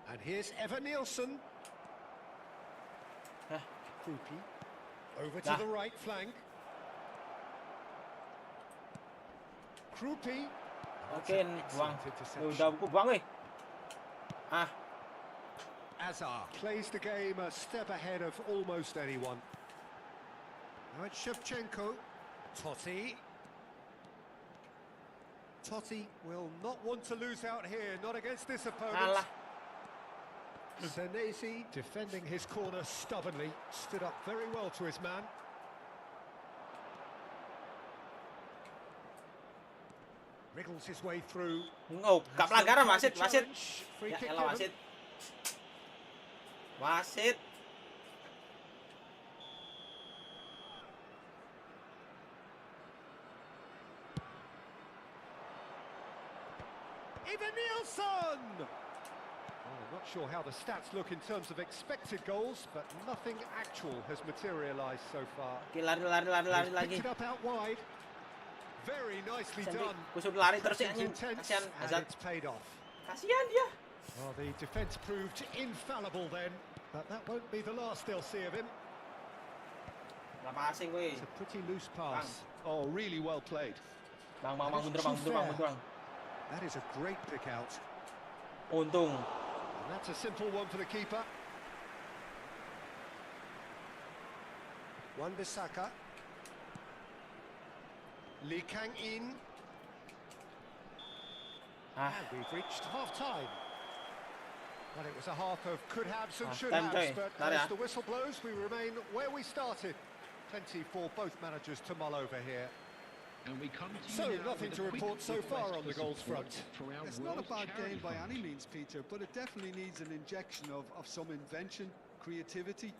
And here's Evan Nielsen. Krupi. Over to the right flank. Krupi. Oke, buang. Udah buang, weh. Azar plays the game a step ahead of almost anyone. Now it's Shevchenko. Totti will not want to lose out here, not against this opponent. Senesi defending his corner stubbornly, stood up very well to his man. Wriggles his way through. Oh, gak pelanggaran, wasit. Ya elah, wasit. Evan Nielsen! I'm not sure how the stats look in terms of expected goals, but nothing actual has materialized so far. Oke, lari lagi. Picked it up out wide. Very nicely done. Kusuk lari terus ya, kasihan Hazard. It's paid off. Kasihan dia. Well, the defence proved infallible then, but that won't be the last they'll see of him. Passing, weh. It's a pretty loose pass. Oh, really well played. Bang, mundur. That is a great pick out. Untung. And that's a simple one for the keeper. Wan-Bissaka. Lee Kang-in. And we've reached half-time. Well, it was a half of could-haves and should-haves, but as the whistle blows, we remain where we started. Plenty for both managers to mull over here. And we come to so nothing to report so far on the goals front. It's not a bad game by any means, Peter, but it definitely needs an injection of some invention, creativity.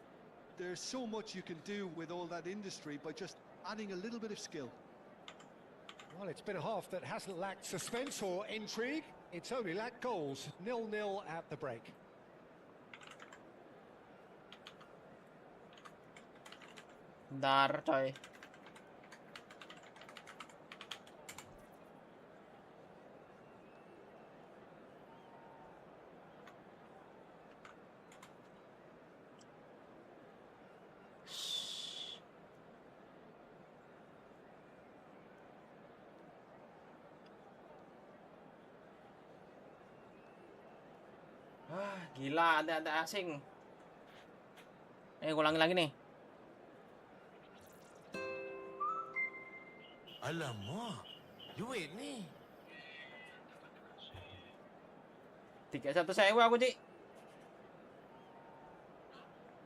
There's so much you can do with all that industry by just adding a little bit of skill. Well, it's been a half that hasn't lacked suspense or intrigue. It's only lacked goals. 0-0 at the break. Bentar, coy. Gila, ada asing. Ulangi lagi nih. Alamak, duit ni. Tiga 1.000 aku, Cik.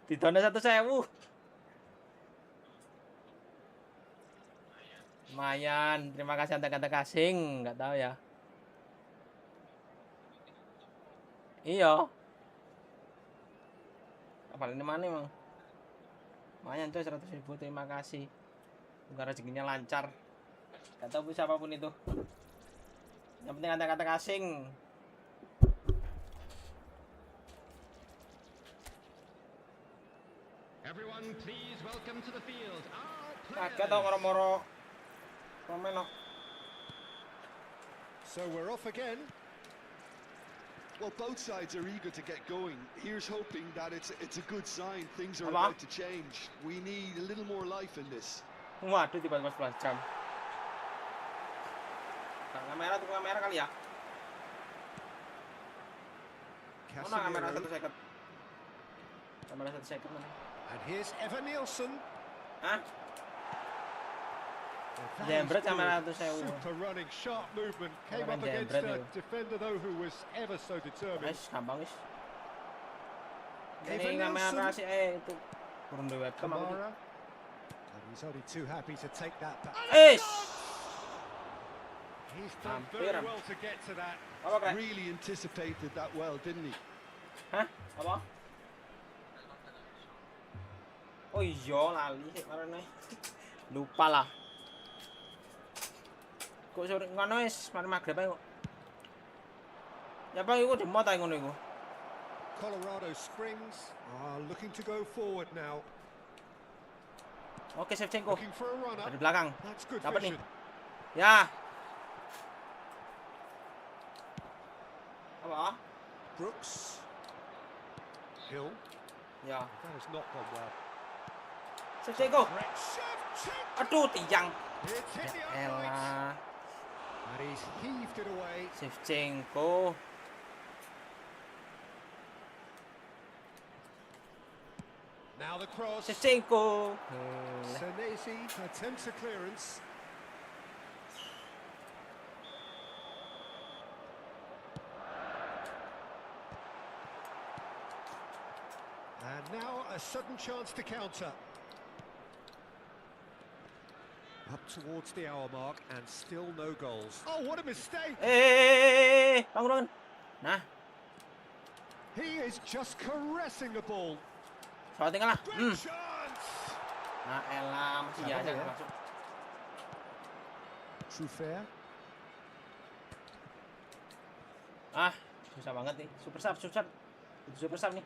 Didana 1.000. Lumayan, terima kasih kata kasing, nggak tahu ya. Iya. Apalagi ini mana emang? Lumayan coy, 100.000, terima kasih. Semoga rezekinya lancar. Gak tahu siapapun itu. Yang penting kata-kata kasing. Everyone, please welcome to the field. Kaget tau moro-moro. Komen no. So we're off again. Well, both sides are eager to get going. Here's hoping that it's a good sign. Things are about to change. We need a little more life in this. Waduh, tiba-tiba 11 jam. Kamera tuh kamera kali ya. Mana kamera 1 second? Kamera 1 second mana? And here's Evan Nielsen. Hah? Well, Jembret kamera 1 second. super running, sharp movement. Came up against a defender though who was ever so determined. Guys, gampang guys. Ini kamera si itu turun di webcam aku. And he's only too happy to take that back. He's done very well to get to that. Really anticipated that well, didn't he? Hah? Apa? Oh iya, lali sih karena lupa lah. Kok sore ngono wis mari magrib ae kok. Ya Bang, iku demo ta ngono iku. Colorado Springs are looking to go forward now. Oke, Shevchenko. Looking for a runner. Dari belakang. That's good Dapat nih. vision. Ya. Apa? Brooks. Hill. Ya. That has not gone well. Shevchenko. Shevchenko. Aduh, tiang. It's hit the Ya uprights. elah. And he's heaved it away. Shevchenko. Now the cross. Shevchenko. Senesi attempts a clearance. And now a sudden chance to counter. Up towards the hour mark and still no goals. Oh, what a mistake! Bangun. Nah, He is just caressing the ball. soal tinggal lah. Great chance! Nah, elah masih Sabar aja ya. masuk. Trufair. Ah, susah banget nih. Super sub. Itu super sub nih.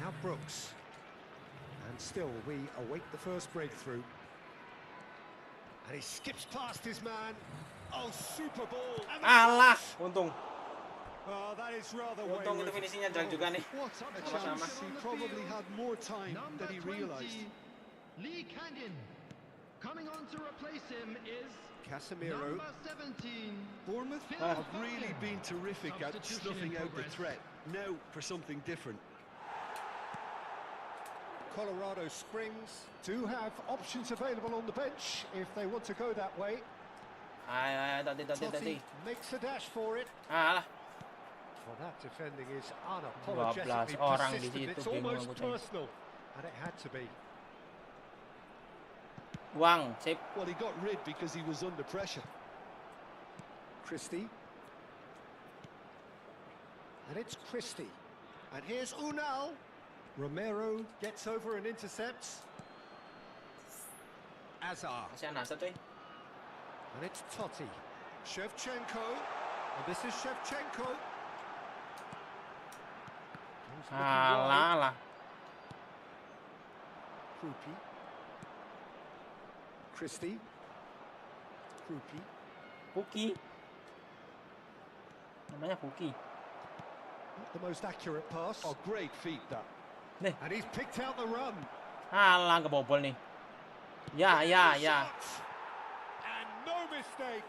Now Brooks. And still we await the first breakthrough. And he skips past his man. Oh, super ball. And the Alah, finish. untung. Oh, that is rather Untung itu wayward. finishingnya jelek juga nih. What a Sama-sama. chance. He probably had more time Number than he 20, realised. Lee Canyon. Coming on to replace him is Casemiro. number 17. Bournemouth Phil have Foden. really been terrific at Substitution snuffing in out the progress. threat. Now for something different. Colorado Springs do have options available on the bench if they want to go that way. Ayo, tadi. Totti makes a dash for it. Alah, Well, that defending is unapologetically 12 orang di persistent. situ, It's bingung almost aku tadi. personal, and it had to be. uang, sip. Well, he got rid because he was under pressure. Christie. And it's Christie. And here's Unal. Romero gets over and intercepts. Azar. Masih anasa coy. And it's Totti. Shevchenko. And this is Shevchenko. He's looking wide. Alah. Krupi. Christie. Krupi. Puki. Namanya Puki. Not the most accurate pass. Oh, great feat that. And he's picked out the run. Alah, kebobol nih. Ya. Shot. And no mistake.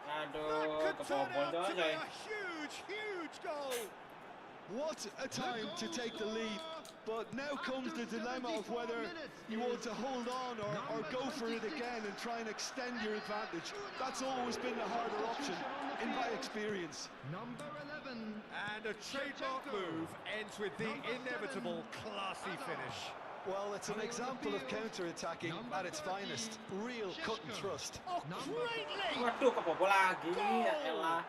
Aduh, That could turn kebobol out to be coy. a huge goal. What a time to take the lead. But now comes the dilemma of whether you want to hold on or go for it again and try and extend your advantage. That's always been the harder option, in my experience. Number 11. And a trademark move ends with the inevitable classy finish. Well, it's an example of counter-attacking at its finest. Real cut and thrust. Oh, greatly! Waduh, kebobol lagi. Ya elah.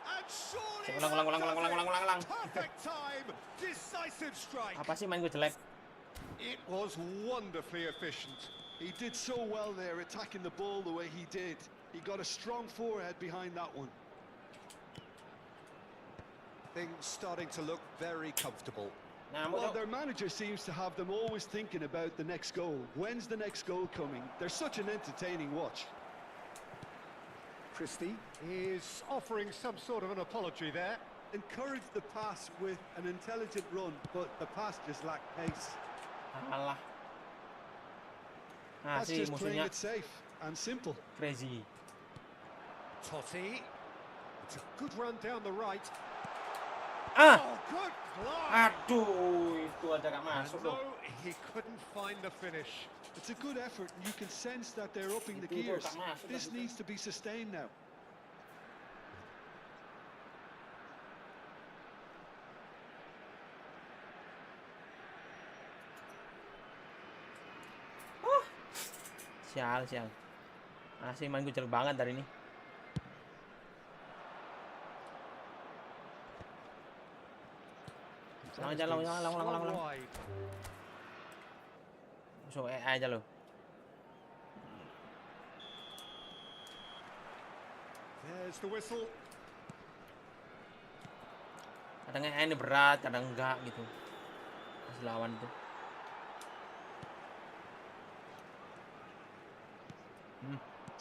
And surely Ulang. perfect time, decisive strike. Apa sih main gue jelek? It was wonderfully efficient. He did so well there, attacking the ball the way he did. He got a strong forehead behind that one. Things starting to look very comfortable. Nah, Well, their manager seems to have them always thinking about the next goal. When's the next goal coming? They're such an entertaining watch. Christie is offering some sort of an apology there. Encourage the pass with an intelligent run, but the pass just lacked pace. Alah. Nah, That's si just playing musuhnya it safe and simple. crazy. Totti. It's a good run down the right. Ah, Oh, good glide. aduh, itu aja gak masuk And loh. no, he couldn't find the finish. It's a good effort, and you can sense that they're upping the Itu gears. tak masuk This tadi. needs to be sustained now. Sial. Asing main gue jelek banget dari ini. Lang aja, lang. Wide. So aja lo. There's the whistle. Kadang ini berat, kadang enggak gitu. Pas lawan tuh.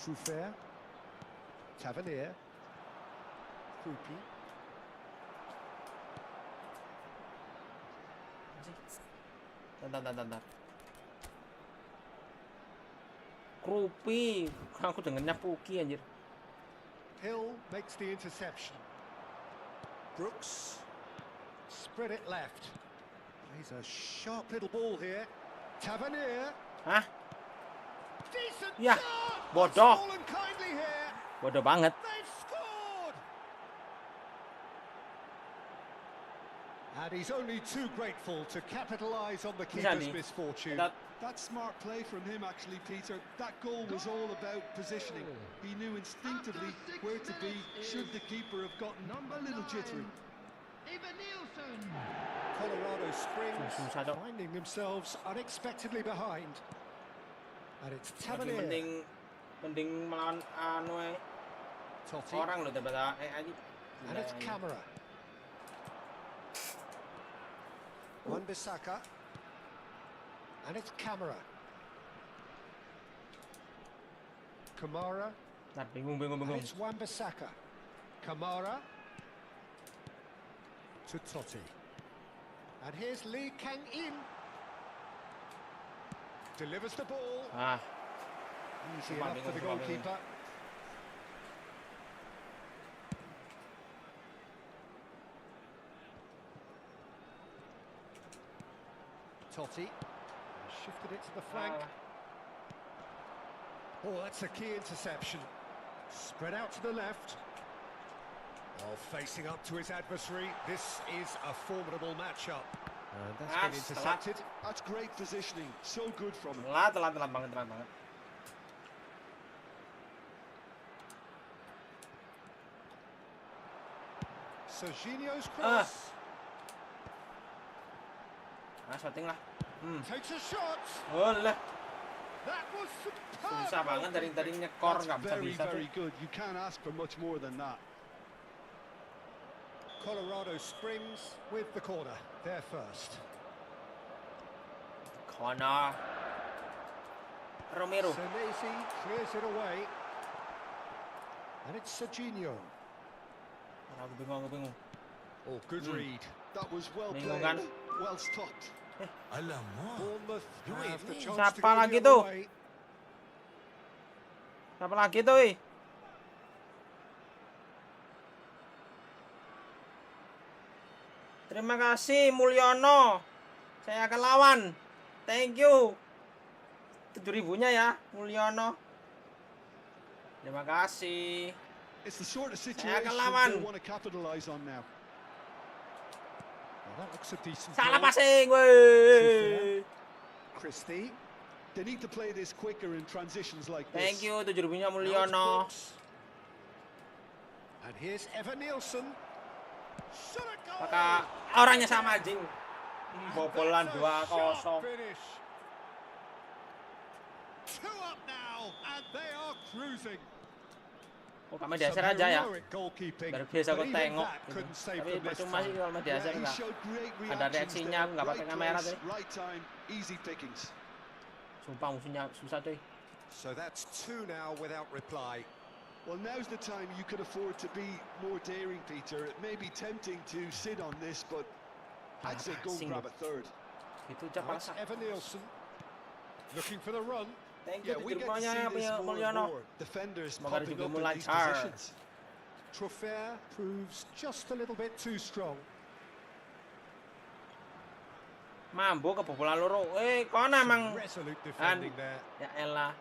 Truffert. Tavernier. Krupi. Bentar. Krupi, aku dengernya Puki anjir. Hill makes the interception. Brooks. Spread it left. Plays a sharp little ball here. Tavernier. Hah? Decent Ya, shot. bodoh. Small and kindly here. Bodoh banget. They've scored. And he's only too grateful to capitalise on the keeper's Jadi, misfortune. That's smart play from him, actually, Peter. That goal was all about positioning. He knew instinctively where to be should the keeper have gotten a little jittery. Nielsen. Colorado Springs Susah, Dok. finding themselves unexpectedly behind. And it's Lagi Tavernier. mending melawan Totti. orang loh daripada aja. And it's Camera. Wan-Bissaka. And it's Camera. Kamara. Nah, bingung. And it's Wan-Bissaka. Kamara. To Totti. And here's Lee Kang-in. Delivers the ball. Ah, Easy Cuma enough for the bingung. goalkeeper. Totti shifted it to the flank. Oh, that's a key interception. Spread out to the left. Oh, facing up to his adversary. This is a formidable matchup. That's been intercepted. That's great positioning. So good from him. telat banget. Serginho's cross. Nah, shooting lah. Takes a shot. Oleh, That was superb. susah banget dari nyekor That's nggak very, bisa very tuh. good. You can't ask for much more than that. Colorado Springs with the corner. They're first. Corner. Romero. Senesi clears it away. And it's Serginho. Aku bingung. Oh, good read. That was well Bingung played. kan? Well stopped. Alamak. Bournemouth have the chance Siapa to go lagi the other tuh? way. Siapa lagi tuh? Terima kasih Mulyono. Saya akan lawan. Thank you. 7.000-nya ya, Mulyono. Terima kasih. It's the sort of Saya situation akan lawan. they want to capitalize on now. Well, that looks a decent Salah goal. passing, weh. Christie. They need to play this quicker in transitions like this. Thank you 7.000-nya Now it's Mulyono. Brooks. And here's Evan Nielsen. Shot a goal. Apakah orangnya sama anjing? Bobolan That's a 2-0. sharp finish. 2 up now, and they are cruising. Oh, kami diaser aja ya. Heroic goalkeeping, Baru biasa but aku even tengok that gitu. couldn't save Tapi them this percuma sih time. kalau diaser Yeah, he enggak. showed great Ada reactions reaksinya, there. aku nggak pakai Right kamera place, tadi. right time, easy pickings. Sumpah musuhnya susah cuy. So that's 2 now without reply. Well, now's the time you can afford to be more daring, Peter. It may be tempting to sit on this, but I'd say go and grab a third. Itu Now it's Evan Nielsen looking for the run. Thank Yeah, you we get to see this more and more. Defenders Semoga popping juga up in these lancar. positions. Trophea proves just a little bit too strong. Mampu kebobolan loro. Kona mang. Resolute defending there. Ya elah.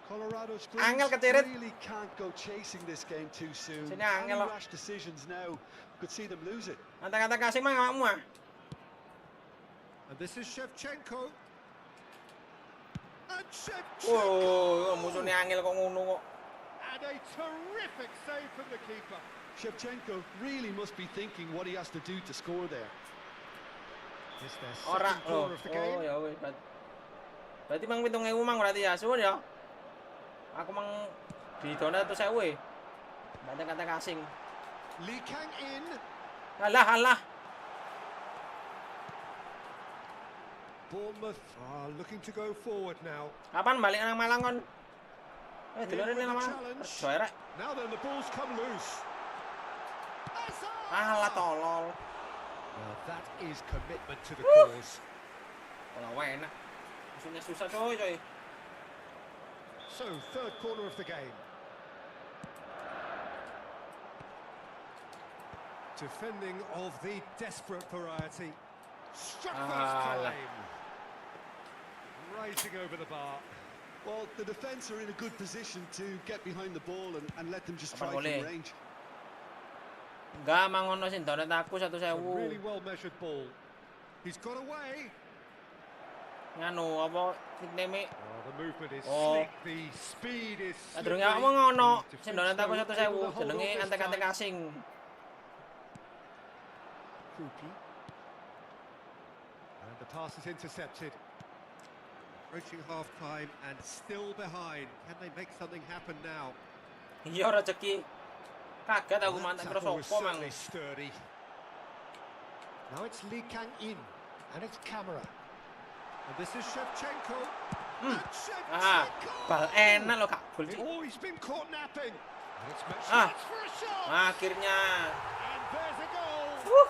Colorado Angel Springs ketirit. really can't go chasing this game too soon. Sini Any Angel. rash decisions now could see them lose it. Kata-kata kasih mang awakmu ah. And this is Shevchenko. And Shevchenko! Musuhnya Angel kok ngono kok. And a terrific save from the keeper. Shevchenko really must be thinking what he has to do to score there. It's their Ora. second corner of the game. Ya wis. Berarti mang 7.000 mang berarti ya. Suwun ya. Aku mang di dona 100.000. Kata-kata kasing. Lee Kang in. Alah. Bournemouth are looking to go forward now. Kapan balik nang Malang kon? Delok In with ini the Malang. challenge. Joere. Now then, the ball's come loose. Alah tolol. Well, that is commitment to the cause. Kalau enak. Musuhnya susah coy. So, third corner of the game. Defending of the desperate variety. Struck first time. Rising over the bar. Well, the defence are in a good position to get behind the ball and let them just Kapan strike boleh? from range. Enggak mangono sih donet aku A 1.000. really well measured ball. He's got away. Nganu apa nickname? Oh, the movement is Oh. slick. The speed is Durung slippery. awakmu ngono. The Sing defence donet aku though, 1.000 able to hold jenenge on this antek-antek time. asing. Krupi. And the pass is intercepted. Approaching half-time and still behind. Can they make something happen now? Iya rezeki. Kaget aku That mantek terus tackle was opo mang. certainly sturdy. Now it's Lee Kang in, and it's Camera. And this is Shevchenko. And Shevchenko! Bal enak loh Kak. Gol sih. Oh, he's been caught napping. And it's Mitch Ah. for a shot. Akhirnya. And there's a goal. Wuh.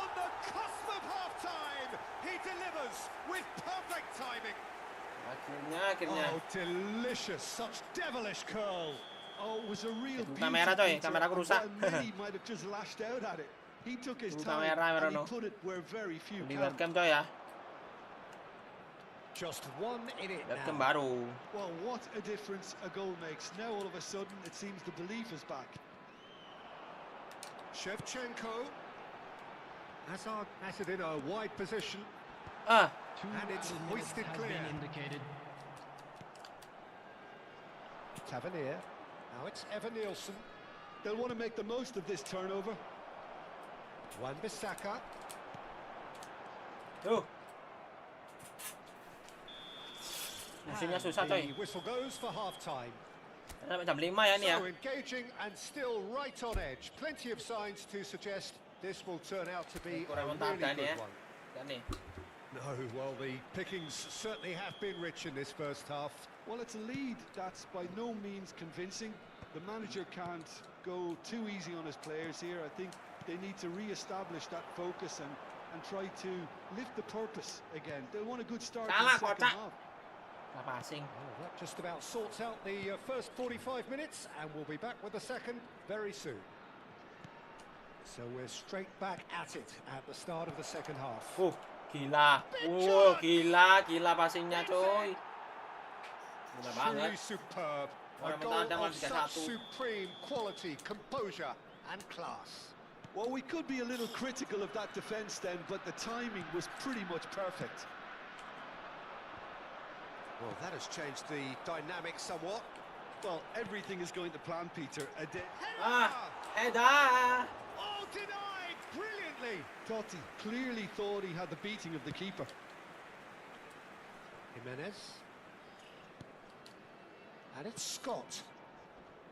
On the cusp of half-time, he delivers with perfect timing. Akhirnya. Oh, delicious. Such devilish curl. Oh, it was a real beauty. Kamera coy, Peter, kameraku and rusak. while many might have just lashed out at it. He took his Itu time kamera, and he no. put it where very few Di can. webcam coy ya. Just one in it Webcam now. baru. Well, what a difference a goal makes. Now all of a sudden it seems the belief is back. Shevchenko. Hazard has it in a wide position. Ah. And it's hoisted Has clear. been indicated. Tavernier. Now it's Evan Nielsen. They'll want to make the most of this turnover. Wan-Bissaka. Tuh. Musuhnya susah coy. The whistle goes for half-time. Sampai jam 5 ya ini ya. So engaging and still right on edge. Plenty of signs to suggest this will turn out to be a really Remontada ini ya. good one. Ya nih. No, well, the pickings certainly have been rich in this first half. Well, it's a lead that's by no means convincing. The manager can't go too easy on his players here. I think they need to re-establish that focus and try to lift the purpose again. They want a good start in Kalah, the second kocak. half. Apa asing? Well, that just about sorts out the first 45 minutes, and we'll be back with the second very soon. So we're straight back at it at the start of the second half. Gila. Gila passingnya coy. Gila banget. Truly superb. A Orang goal menang of dengan such 3-1. supreme quality, composure, and class. Well, we could be a little critical of that defence then, but the timing was pretty much perfect. Well, that has changed the dynamic somewhat. Well, everything is going to plan, Peter. Eda. Oh, denied brilliantly. Totti clearly thought he had the beating of the keeper. Jimenez. And it's Scott.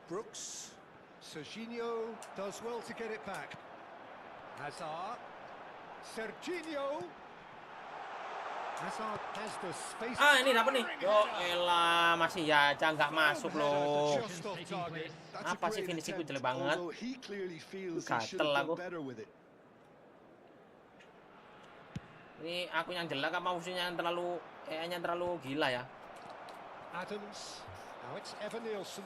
Brooks. Serginho does well to get it back. Hazard. Serginho. Hazard has the space. Ah, ini dapat nih. Yo, elah masih ya aja nggak masuk loh. Just off target. That's a Apa sih great finishingku attempt, jelek banget. although he clearly feels he should Gatel have aku. done better with it. Ini aku yang jelek apa musuhnya yang terlalu gila ya? Adams. Now it's Evan Nielsen.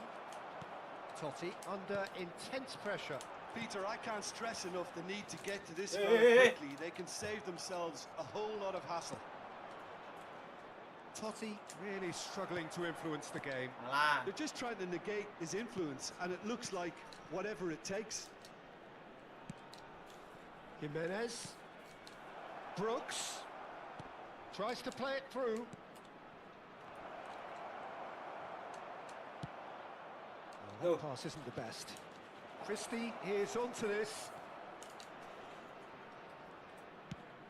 Totti under intense pressure. Peter, I can't stress enough the need to get to this Hey. quickly. They can save themselves a whole lot of hassle. Totti really struggling to influence the game. Alah. They're just trying to negate his influence, and it looks like whatever it takes. Jimenez. Brooks. Tries to play it through. That pass isn't the best. Christie is onto this.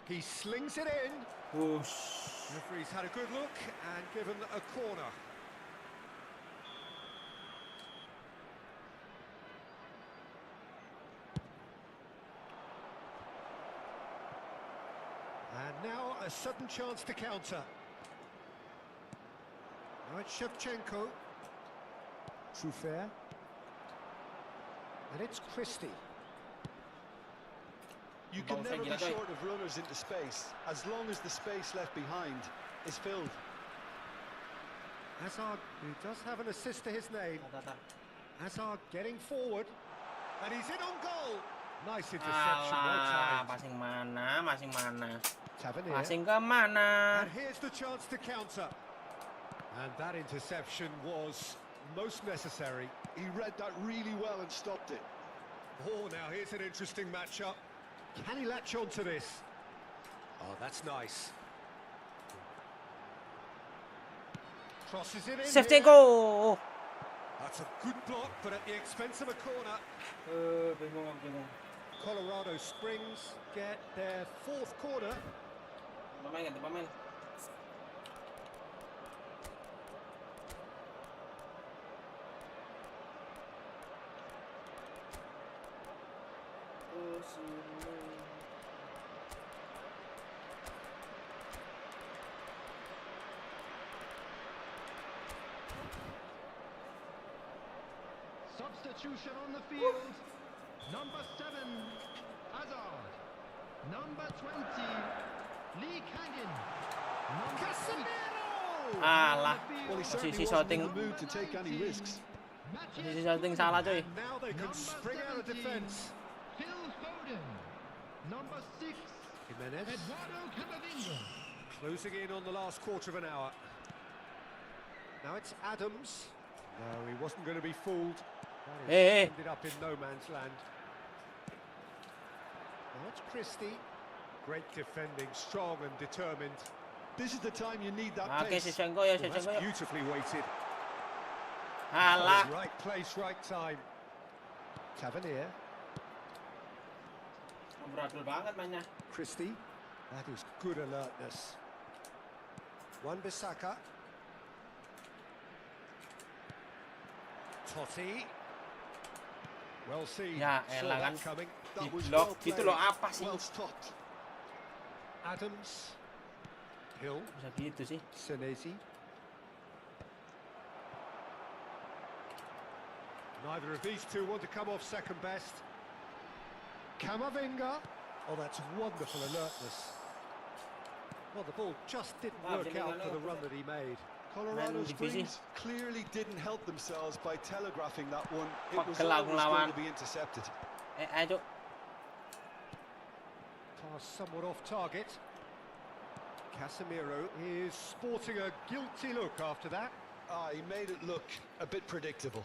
He slings it in. Wush. Referee's had a good look and given a corner. And now a sudden chance to counter. Now it's Shevchenko. Truffert. And it's Christie. You can Vamos a never be seguir aquí. short of runners into space, as long as the space left behind is filled. Hazard, who does have an assist to his name. Tar. Hazard getting forward. And he's in on goal. Nice interception, well Alah, timed. passing mana? Tavernier. Passing ke mana? And here's the chance to counter. And that interception was most necessary. He read that really well and stopped it. Oh, now here's an interesting matchup. Can he latch on to this? Oh, that's nice. Crosses it in. Safety here. go. That's a good block, but at the expense of a corner. Bingung. Colorado Springs get their fourth corner. Ganti pemain. Substitution on the field. Number 7, Hazard. Number 20, Lee Kangin. Number 8, Alah. Well, he certainly Posisi wasn't in shooting. the mood to take any risks. Posisi shooting salah coy. And now they can spring out of defence. Phil Foden. Number 6, Jimenez Eduardo Camavinga. closing in on the last quarter of an hour. Now it's Adams. No, he wasn't going to be fooled. That is Hey. ended up in no man's land. Now it's Christie. Great defending, strong and determined. This is the time you need that Oke, pace. Shevchenko ya, Well, that's Shevchenko ya. beautifully weighted. Alah. Right place, right time. Tavernier. Beradul banget mainnya. Christie. That is good alertness. Wan-Bissaka. Totti. Well seen. Ya, Saw elah that kan. coming. That was Blok well gitu played, loh, apa sih? well stopped. Adams. Hill. Bisa gitu sih. Senesi. Neither of these two want to come off second best. Camavinga. Oh, that's wonderful alertness. Well, the ball just didn't work out for the run that he made. Colorado Divisi. Springs clearly didn't help themselves by telegraphing that one. It Pak was gelap always ngelawan. going to be intercepted. Ayo. Pass somewhat off target. Casemiro is sporting a guilty look after that. He made it look a bit predictable.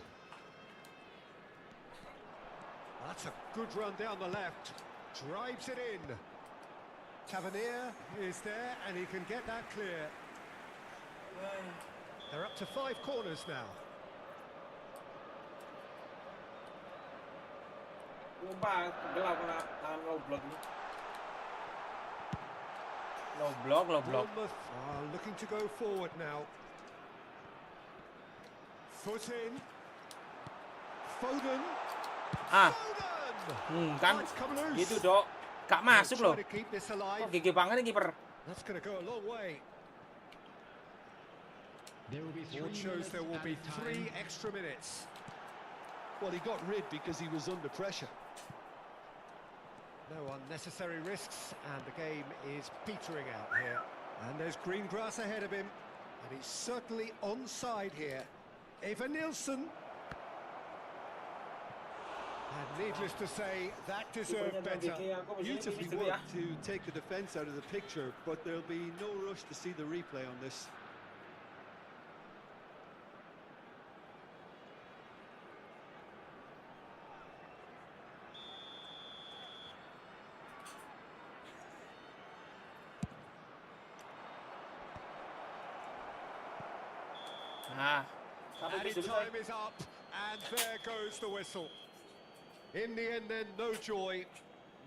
That's a good run down the left. Drives it in. Tavernier is there and he can get that clear. They're up to 5 corners now. Lupa gelap lawan low block ini. Low block. Bournemouth are looking to go forward now. Foot in. Foden. Ah, Foden! kan It's come loose. gitu dok. Gak masuk loh. Try to keep this alive. Kok gigi banget nih kiper. That's going to go a long way. There will be 3 Board shows minutes there will be added 3 time. extra minutes. Well, he got rid because he was under pressure. No unnecessary risks, and the game is petering out here. And there's green grass ahead of him, and he's certainly onside here. Eva Nilsson. And needless to say, that deserved better. Beautifully worked to take the defence out of the picture, but there'll be no rush to see the replay on this. Added time is up, and there goes the whistle. In the end then, no joy.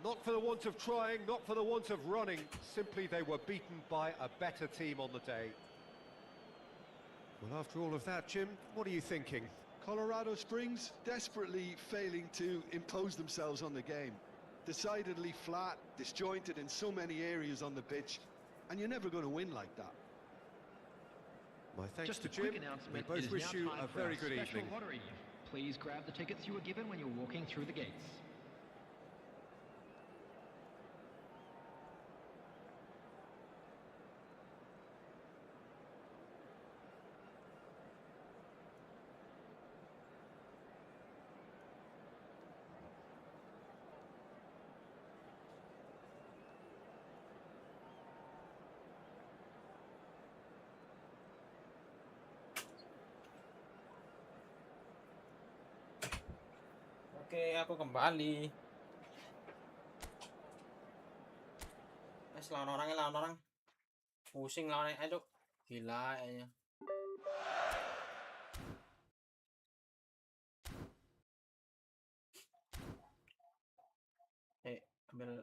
Not for the want of trying, not for the want of running. Simply they were beaten by a better team on the day. Well, after all of that, Jim, what are you thinking? Colorado Springs desperately failing to impose themselves on the game. Decidedly flat, disjointed in so many areas on the pitch, and you're never going to win like that. My thanks Just to a quick Jim. We announcement. both It is wish now you time a for very our good special evening. lottery. Please grab the tickets you were given when you're walking through the gates. Oke, aku kembali. Lawan orang. Pusing lawannya, ayo. Gila kayaknya. Ambil.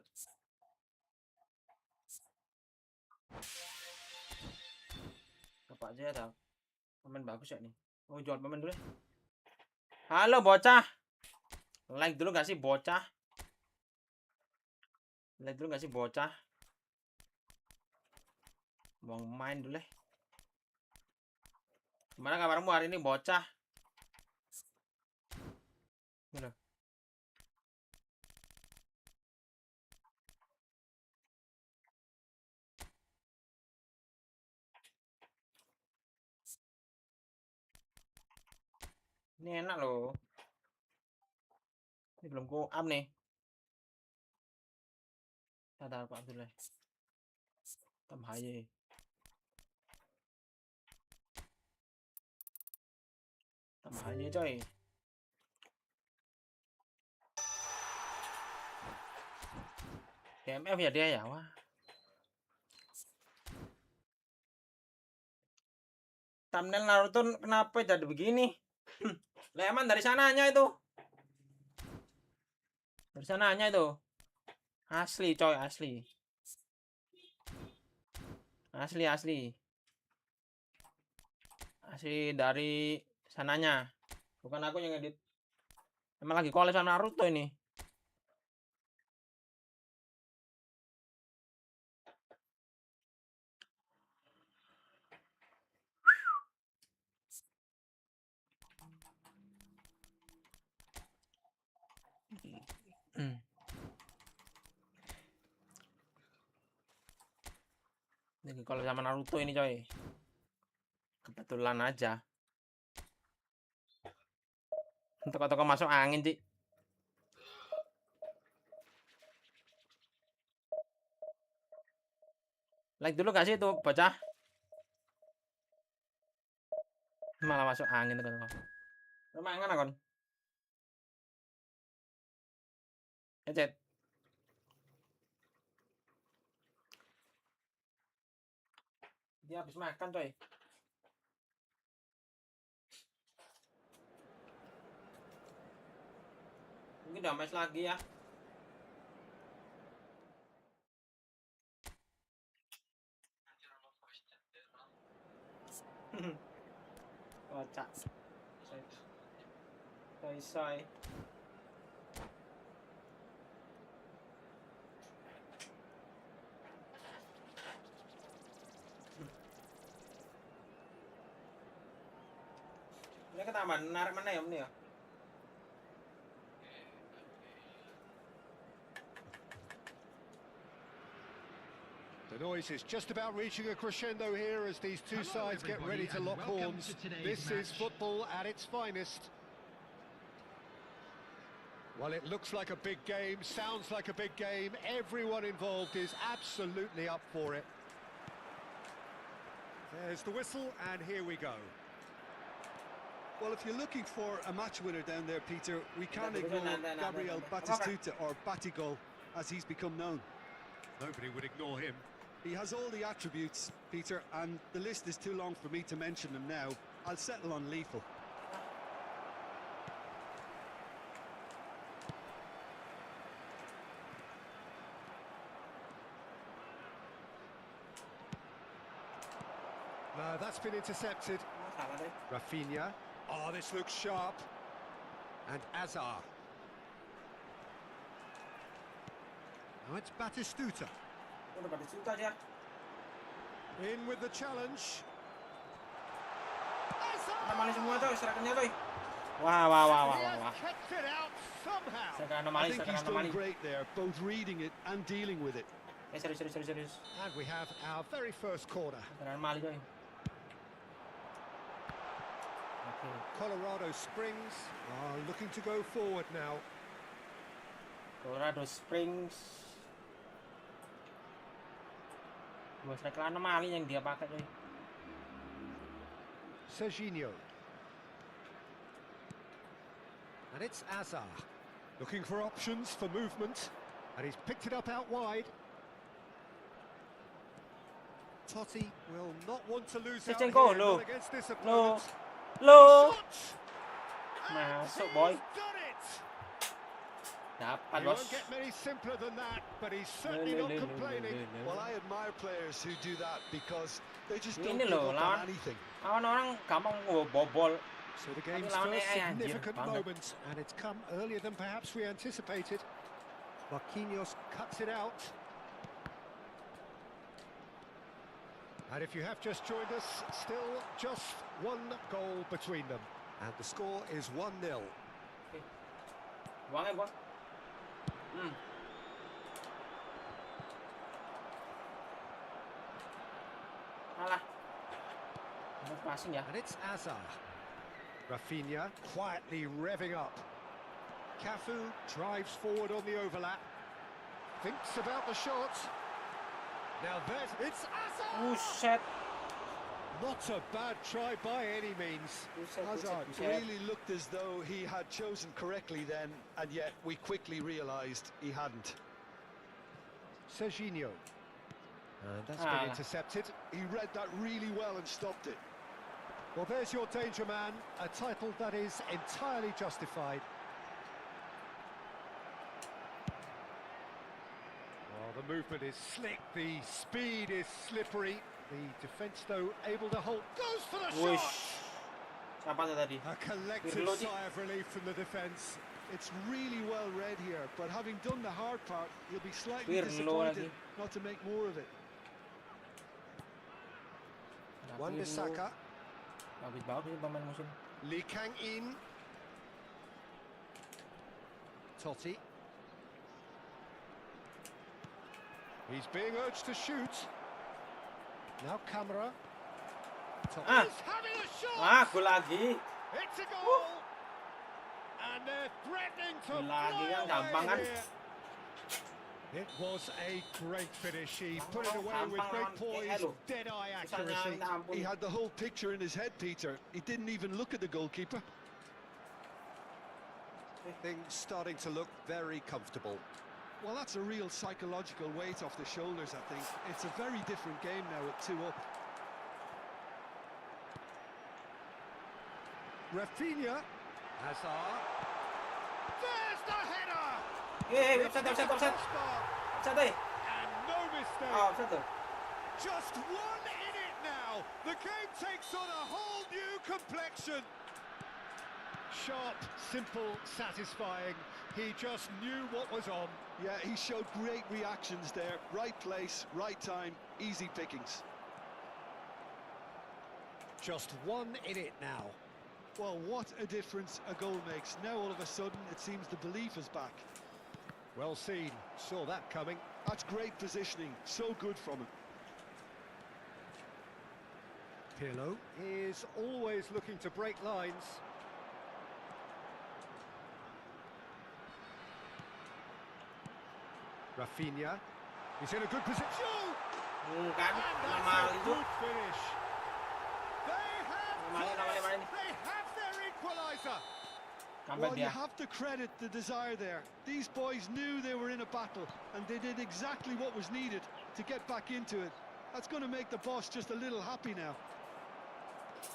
Apa aja ya, tau. Pemain bagus ya nih. Oh, jual pemain dulu. Halo, bocah. Like dulu gak sih, bocah? Like dulu gak sih, bocah? Mau main dulu deh. Gimana kabarmu hari ini, bocah? Gimana? Ini enak loh. Ini belum ku up nih. Tatar Pak Abdullah. Tam haye. Tam haye coy. DMF ya dia ya. Wah. Thumbnail Naruto kenapa jadi begini? Lah emang dari sananya itu. Dari sananya itu. Asli coy, asli. Asli. Asli dari sananya. Bukan aku yang edit. Emang lagi collab sama Naruto ini. Lagi collab sama Naruto ini coy. Kebetulan aja. Toko-toko masuk angin, Ci. Like dulu gak sih itu, bocah? Malah masuk angin toko-toko. Lumayan kan, kon? Ecet. Dia habis makan, coy. Mungkin udah match lagi ya. Kocak. Soy. Dia ketambahan narik mana ya, Om ya? The noise is just about reaching a crescendo here as these two sides get ready to lock horns. This is football at its finest. Well, it looks like a big game, sounds like a big game. Everyone involved is absolutely up for it. There's the whistle, and here we go. Well, if you're looking for a match winner down there, Peter, we can't ignore Gabriel Batistuta, or Batigol, as he's become known. Nobody would ignore him. He has all the attributes, Peter, and the list is too long for me to mention them now. I'll settle on lethal. No, that's been intercepted. Rafinha. Oh, this looks sharp. And Azar. Now it's Batistuta. In with the challenge. Wah. Kept it out somehow. I think he's done great there, both reading it and dealing with it. Serius. And we have our very first corner. Colorado Springs are looking to go forward now. Colorado Springs. Dua striker anomali yang dia pakai tuh. Serginho. And it's Azar. Looking for options for movement. And he's picked it up out wide. Totti will not want to lose out here against this opponent. Loh. Masuk, boy. Dapat, He bos. won't get many simpler than that, but he's certainly not complaining. Well, I admire players who do that because they just don't Ini give loh, up on anything. lawan orang gampang bobol. So the game's lawan first AI, anjir, significant banget. moment, and it's come earlier than perhaps we anticipated. Marquinhos cuts it out. And if you have just joined us, still just one goal between them. And the score is 1-0. Buang ya, buang. Alah. Passing ya. And it's Azar. Rafinha quietly revving up. Cafu drives forward on the overlap. Thinks about the shot. Now it's Azar! Buset. Not a bad try by any means. Hazard really looked as though he had chosen correctly then, and yet we quickly realised he hadn't. Serginho. That's been intercepted. He read that really well and stopped it. Well, there's your danger man, a title that is entirely justified. Well, the movement is slick, the speed is slippery. The defence, though, able to hold. Goes for the shot! Siapa tuh tadi? A collective sigh of relief from the defence. It's really well read here, but having done the hard part, he'll be slightly disappointed not to make more of it. Wan-Bissaka. Bagus pemain musim. Lee Kang-in. Totti. He's being urged to shoot. Now camera. Totti's having a shot. Gol lagi. It's a goal. And they're threatening to Lagi kan fly gampang away kan? here. It was a great finish. He put it away with great poise, dead-eye accuracy. He had the whole picture in his head, Peter. He didn't even look at the goalkeeper. Things starting to look very comfortable. Well, that's a real psychological weight off the shoulders, I think. It's a very different game now at 2 up. Rafinha. Hazard. There's the header! Offside. Offside. And no mistake. Offside. Just one in it now. The game takes on a whole new complexion. Sharp, simple, satisfying. He just knew what was on. Yeah, he showed great reactions there. Right place, right time, easy pickings. Just one in it now. Well, what a difference a goal makes. Now all of a sudden it seems the belief is back. Well seen, saw that coming. That's great positioning, so good from him. Pirlo is always looking to break lines. Rafinha, he's in a good position. Kan, That's normal a itu. good finish. They have their equaliser. Comeback Well, you dia. have to credit the desire there. These boys knew they were in a battle, and they did exactly what was needed to get back into it. That's going to make the boss just a little happy now.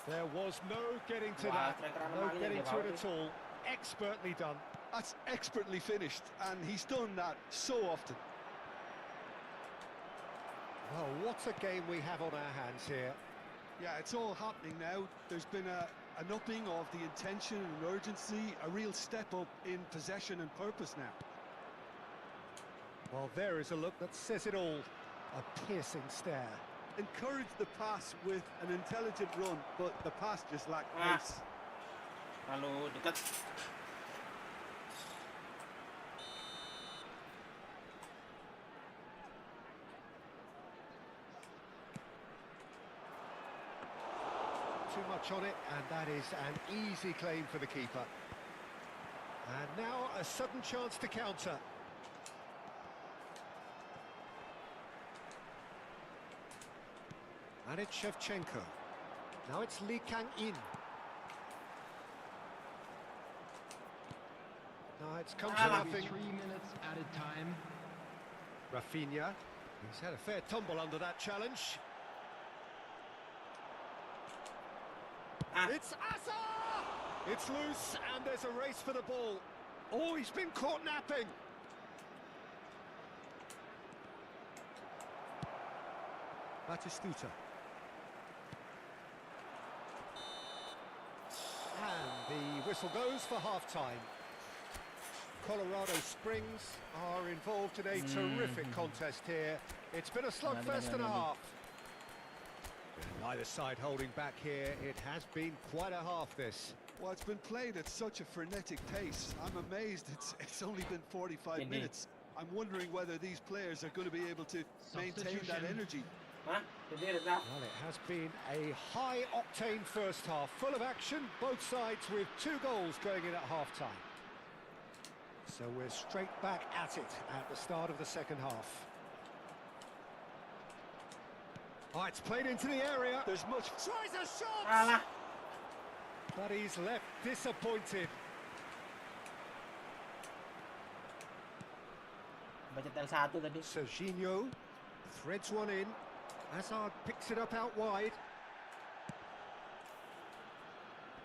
There was no getting to Wah, that, kira-kira no normalnya getting dia to bawah it ni. at all. Expertly done. That's expertly finished, and he's done that so often. Well, what a game we have on our hands here. Yeah, it's all happening now. There's been an upping of the intention and urgency, a real step up in possession and purpose now. Well, there is a look that says it all. A piercing stare. Encourage the pass with an intelligent run, but the pass just lacked Ah. pace. Lalu dekat. Too much on it, and that is an easy claim for the keeper. And now a sudden chance to counter. And it's Shevchenko. Now it's Lee Kang-in. Now it's come to Ah. nothing. 3 minutes at a time. Rafinha. He's had a fair tumble under that challenge. Ah. It's Asa! It's loose, and there's a race for the ball. Oh, he's been caught napping. Batistuta. And the whistle goes for half-time. Colorado Springs are involved in a terrific contest here. It's been a slugfest and a half. Neither side holding back here. It has been quite a half, this. Well, it's been played at such a frenetic pace. I'm amazed it's only been 45 Indeed. minutes. I'm wondering whether these players are going to be able to maintain that Substitution. energy. Hah? Jadi dah. Well, it has been a high-octane first half, full of action, both sides with 2 goals going in at half-time. So we're straight back at it at the start of the second half. Oh, it's played into the area. There's much... Tries a shot! Alah. But he's left disappointed. Baca yang satu tadi. Serginho threads one in. Hazard picks it up out wide.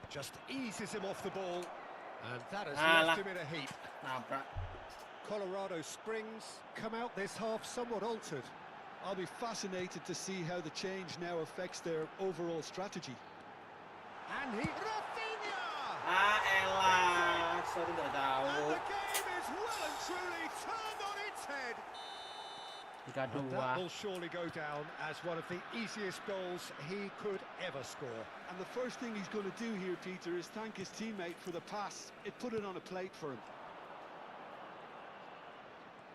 Just eases him off the ball. And that has Alah. left him in a heap. Nabrak. Colorado Springs come out this half somewhat altered. I'll be fascinated to see how the change now affects their overall strategy. And Rafinha! Ah, elah. Sorry tidak And tahu. the game is well and truly turned on its head. 3-2. And that will surely go down as one of the easiest goals he could ever score. And the first thing he's going to do here, Peter, is thank his teammate for the pass. It put it on a plate for him.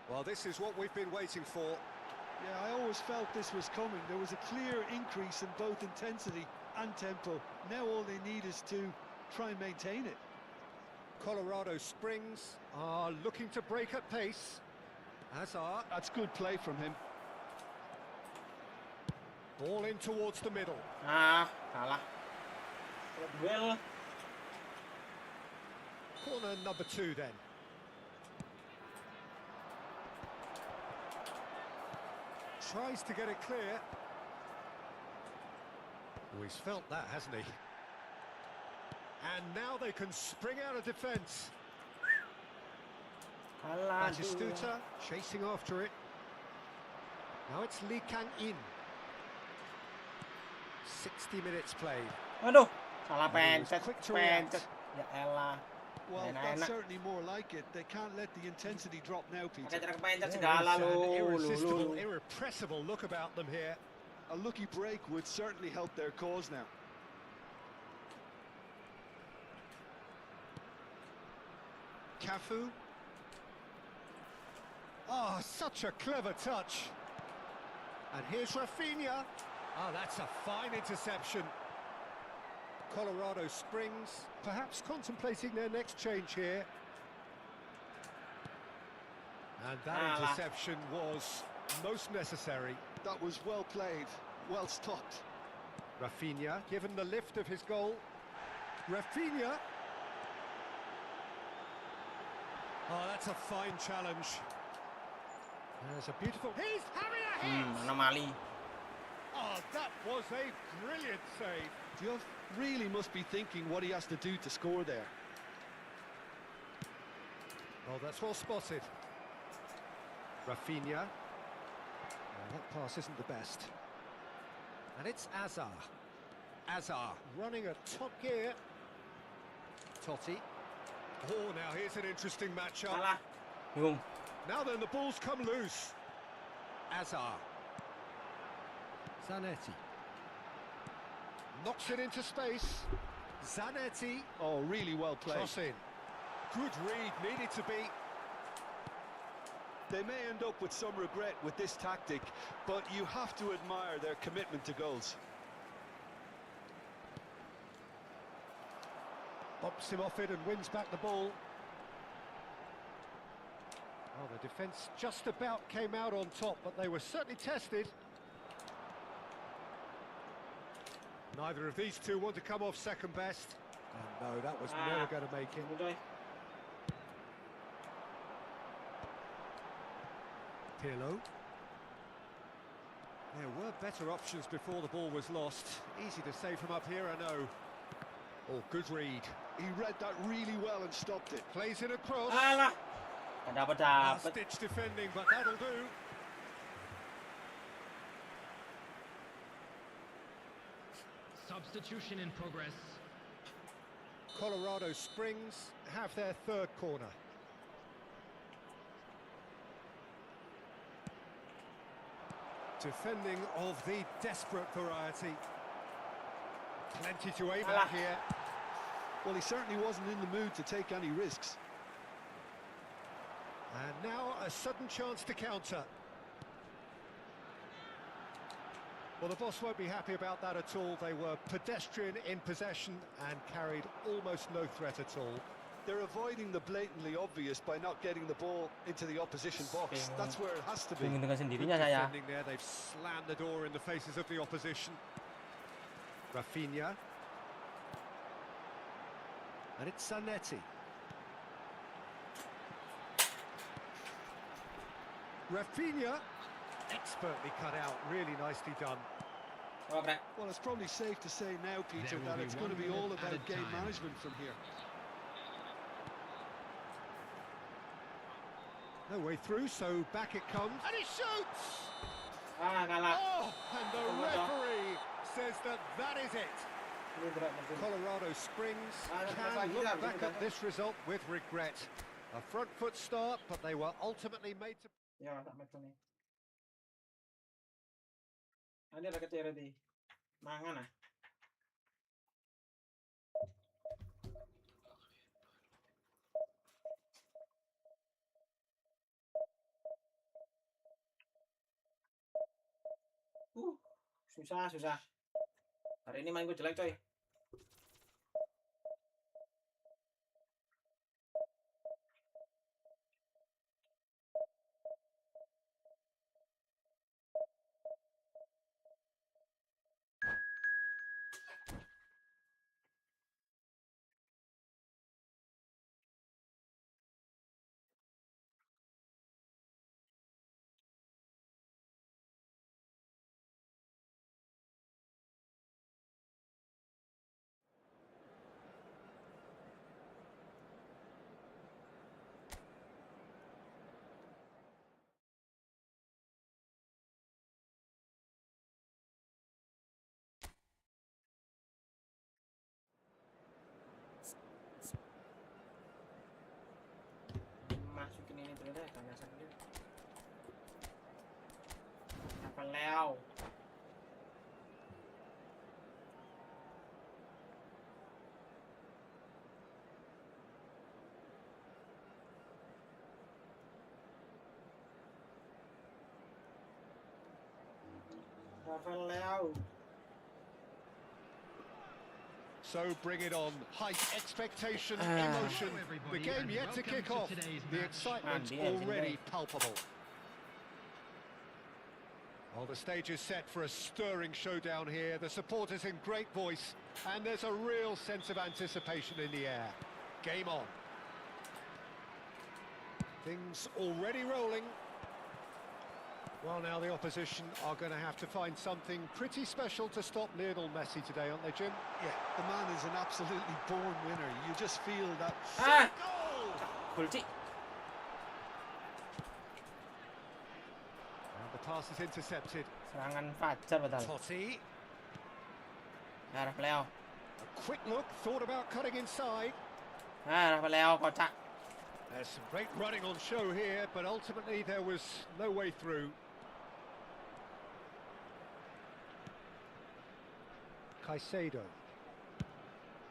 Well, this is what we've been waiting for. Yeah, I always felt this was coming. There was a clear increase in both intensity and tempo. Now all they need is to try and maintain it. Colorado Springs are looking to break at pace. Hazard, That's good play from him. ball in towards the middle. Ah, kalah. Duel. Corner number 2 then. Tries to get it clear. Oh, he's felt that, hasn't he? And now they can spring out of defence. Kalah. Batistuta chasing after it. Now it's Lee Kang-in. 60 minutes played. Aduh, salah And he was pencet, quick to react. pencet. Ya elah. Well, Enak-enak. that's certainly more like it. They can't let the intensity drop now, Pakai Peter. cara pencet There segala is an lu. irresistible, irrepressible look about them here. A lucky break would certainly help their cause now. Cafu. Oh, such a clever touch. And here's Rafinha. Oh, that's a fine interception. Colorado Springs, perhaps contemplating their next change here. And that interception was most necessary. That was well played, well stopped. Rafinha, given the lift of his goal. Rafinha. Oh, that's a fine challenge. There's a beautiful... He's having a hit! Anomali. Oh, that was a brilliant save. Diouf really must be thinking what he has to do to score there. Oh, that's well spotted. Rafinha. Oh, that pass isn't the best. And it's Azar. Azar running at top gear. Totti. Oh, now here's an interesting matchup. Salah. Bingung. Now then, the ball's come loose. Azar. Zanetti. Knocks it into space. Zanetti. Oh, really well played. Cross in. Good read, needed to be. They may end up with some regret with this tactic, but you have to admire their commitment to goals. Bops him off it and wins back the ball. Well, the defence just about came out on top, but they were certainly tested. Neither of these two want to come off second best. And no, that was never going to make it. Pirlo. There were better options before the ball was lost. Easy to save from up here, I know. Oh, good read. He read that really well and stopped it. Plays it across. Alah. Dapat. Stitch defending, but that'll do. Substitution in progress. Colorado Springs have their third corner. Defending of the desperate variety. Plenty to aim at here. Well, he certainly wasn't in the mood to take any risks. And now a sudden chance to counter. Well, the boss won't be happy about that at all. They were pedestrian in possession and carried almost no threat at all. They're avoiding the blatantly obvious by not getting the ball into the opposition box. That's where it has to be. Bingung dengan Good sendirinya saya. defending there. They've slammed the door in the faces of the opposition. Rafinha. And it's Zanetti. Rafinha. Expertly cut out. Really nicely done. Okay. Well, it's probably safe to say now, Peter, that it's going to be all about game management from here. No way through, so back it comes. And he shoots! Kalah. Oh, and the referee says that that is it. Colorado Springs can look back at this result with regret. A front foot start, but they were ultimately made to... Ya, tak betul nih. Ada kecil di mangan ah. Susah. Hari ini main gue jelek, coy. Masukin ini dulu deh, kanasan dulu. Apa leo? So bring it on. Height, expectation, emotion. The game yet to kick off. The excitement already palpable. Well, the stage is set for a stirring showdown here. The supporters in great voice, and there's a real sense of anticipation in the air. Game on. Things already rolling. Well, now the opposition are going to have to find something pretty special to stop Lionel Messi today, aren't they, Jim? Yeah, the man is an absolutely born winner. You just feel that... Goal! And the pass is intercepted. Serangan fajar betul. Totti. Arah beliau. A quick look, thought about cutting inside. Arah beliau kocak. There's some great running on show here, but ultimately there was no way through. Caicedo.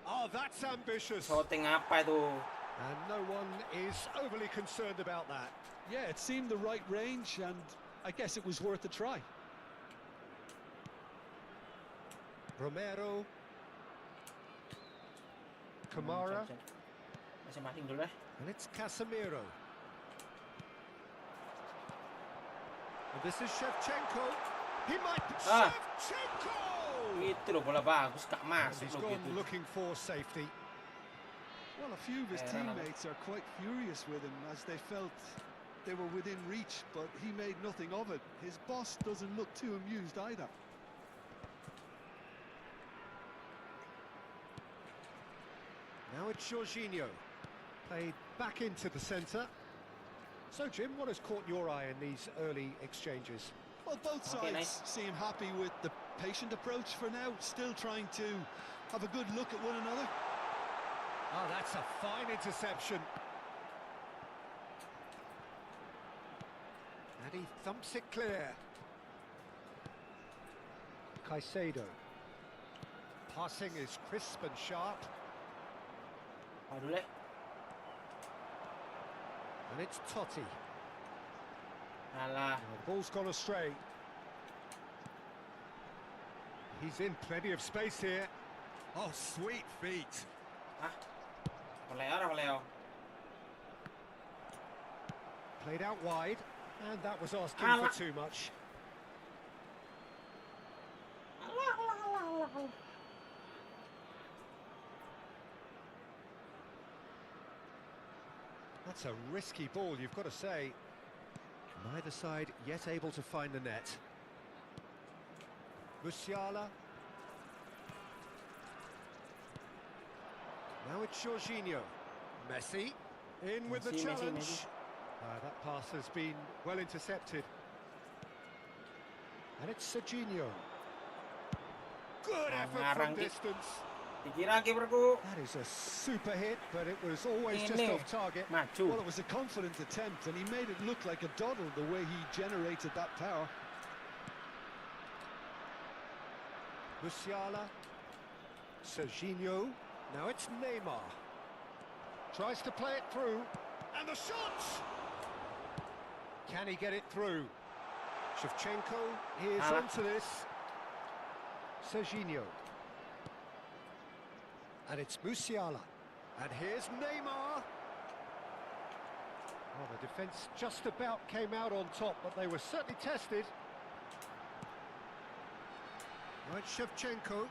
Oh, that's ambitious. Shooting apa itu? And no one is overly concerned about that. Yeah, it seemed the right range, and I guess it was worth a try. Romero. Kamara. Masih mating dulu deh. And it's Casemiro. And this is Shevchenko. He might be Shevchenko! Itu loh bola bagus, gak masuk He's loh gone gitu. looking for safety. Well, a few of his teammates are quite furious with him as they felt they were within reach, but he made nothing of it. His boss doesn't look too amused either. Now it's Jorginho. Played back into the centre. So, Jim, what has caught your eye in these early exchanges? Well, both sides seem happy with the patient approach for now, still trying to have a good look at one another. Oh, that's a fine interception. And he thumps it clear. Caicedo. Passing is crisp and sharp. Aduh, And it's Totti. alah. The ball's gone astray. He's in plenty of space here. Oh, sweet feet. Arah beliau. Played out wide, and that was asking for too much. That's a risky ball, you've got to say. Neither side yet able to find the net. Musiala. Now it's Jorginho. Messi in with the challenge. Messi. That pass has been well intercepted. And it's Serginho. Good effort from distance. Dikira kiperku. That is a super hit, but it was always just Ini. off target. Maju. Well, it was a confident attempt, and he made it look like a doddle the way he generated that power. Musiala. Serginho. Now it's Neymar. Tries to play it through. And the shot! Can he get it through? Shevchenko is onto this. Serginho. And it's Musiala. And here's Neymar. Well, the defence just about came out on top, but they were certainly tested. Right, Shevchenko.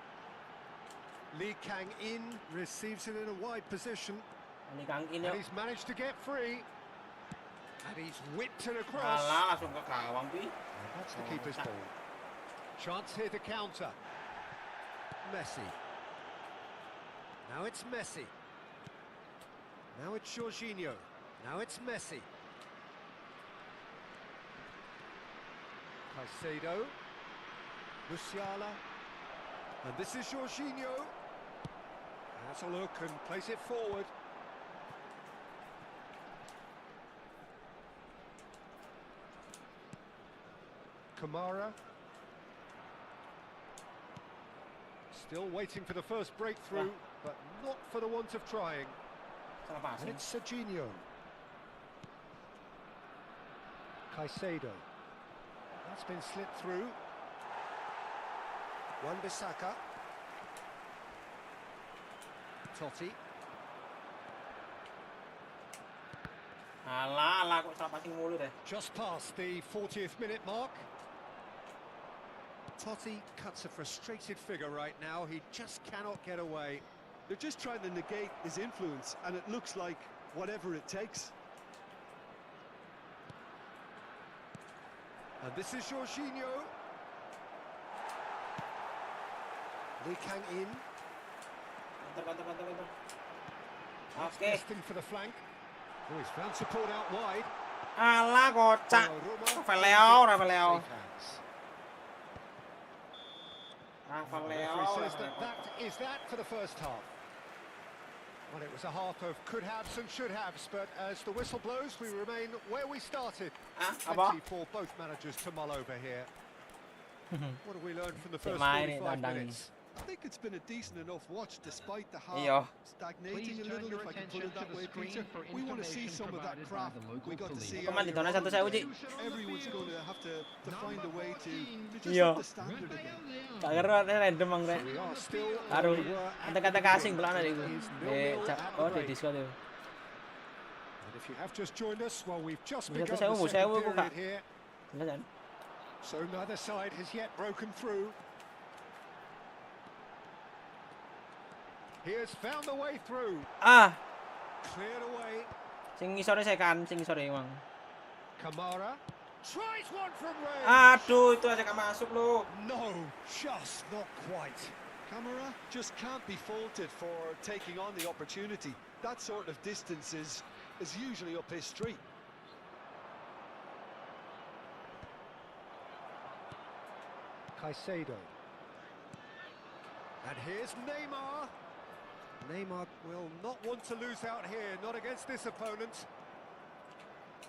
Lee Kang-in receives it in a wide position. And he's managed to get free. And he's whipped it across. Alah, langsung ke gawang pi. And that's the keeper's ball. Chance here to counter. Messi. Now it's Messi. Now it's Jorginho. Now it's Messi. Caicedo. Musiala. And this is Jorginho. Has a look and plays it forward. Kamara. Still waiting for the first breakthrough, but not for the want of trying. And it's Serginho. Caicedo. That's been slipped through. Wan-Bissaka. Totti. Alah kok salah passing mulu deh. Just past the 40th minute mark. Totti cuts a frustrated figure right now. He just cannot get away. They're just trying to negate his influence, and it looks like whatever it takes. And this is Jorginho. Lee Kang-in. Banter. Oke. Testing for the flank. Oh, he's found support out wide. Alah kocak. Rafael. Rafael. Referee says that is that for the first half. Well, it was a half of could-haves and should-haves, but as the whistle blows, we remain where we started. Plenty for both managers to mull over here. What have we learned from the first 45 minutes? I think it's been a decent enough watch despite the half stagnating a little, if I can put it that way, Peter. We want to see some of that craft we got to see earlier. Everyone's going to have to find a way to just up the standard again. Random bang deh. We are still Baru kata-kata asing belakang dari itu. Di Discord itu. And if you have just joined us, well, we've just Bisa begun tuh the saya second buka. period here. Bener kan? So neither side has yet broken through. He has found the way through. Cleared away. Sing ngisore saya kan, sing ngisore emang. Kamara tries one from range. Aduh, itu aja gak masuk loh. No, just not quite. Camara just can't be faulted for taking on the opportunity. That sort of distance is usually up his street. Caicedo. And here's Neymar. Neymar will not want to lose out here, not against this opponent.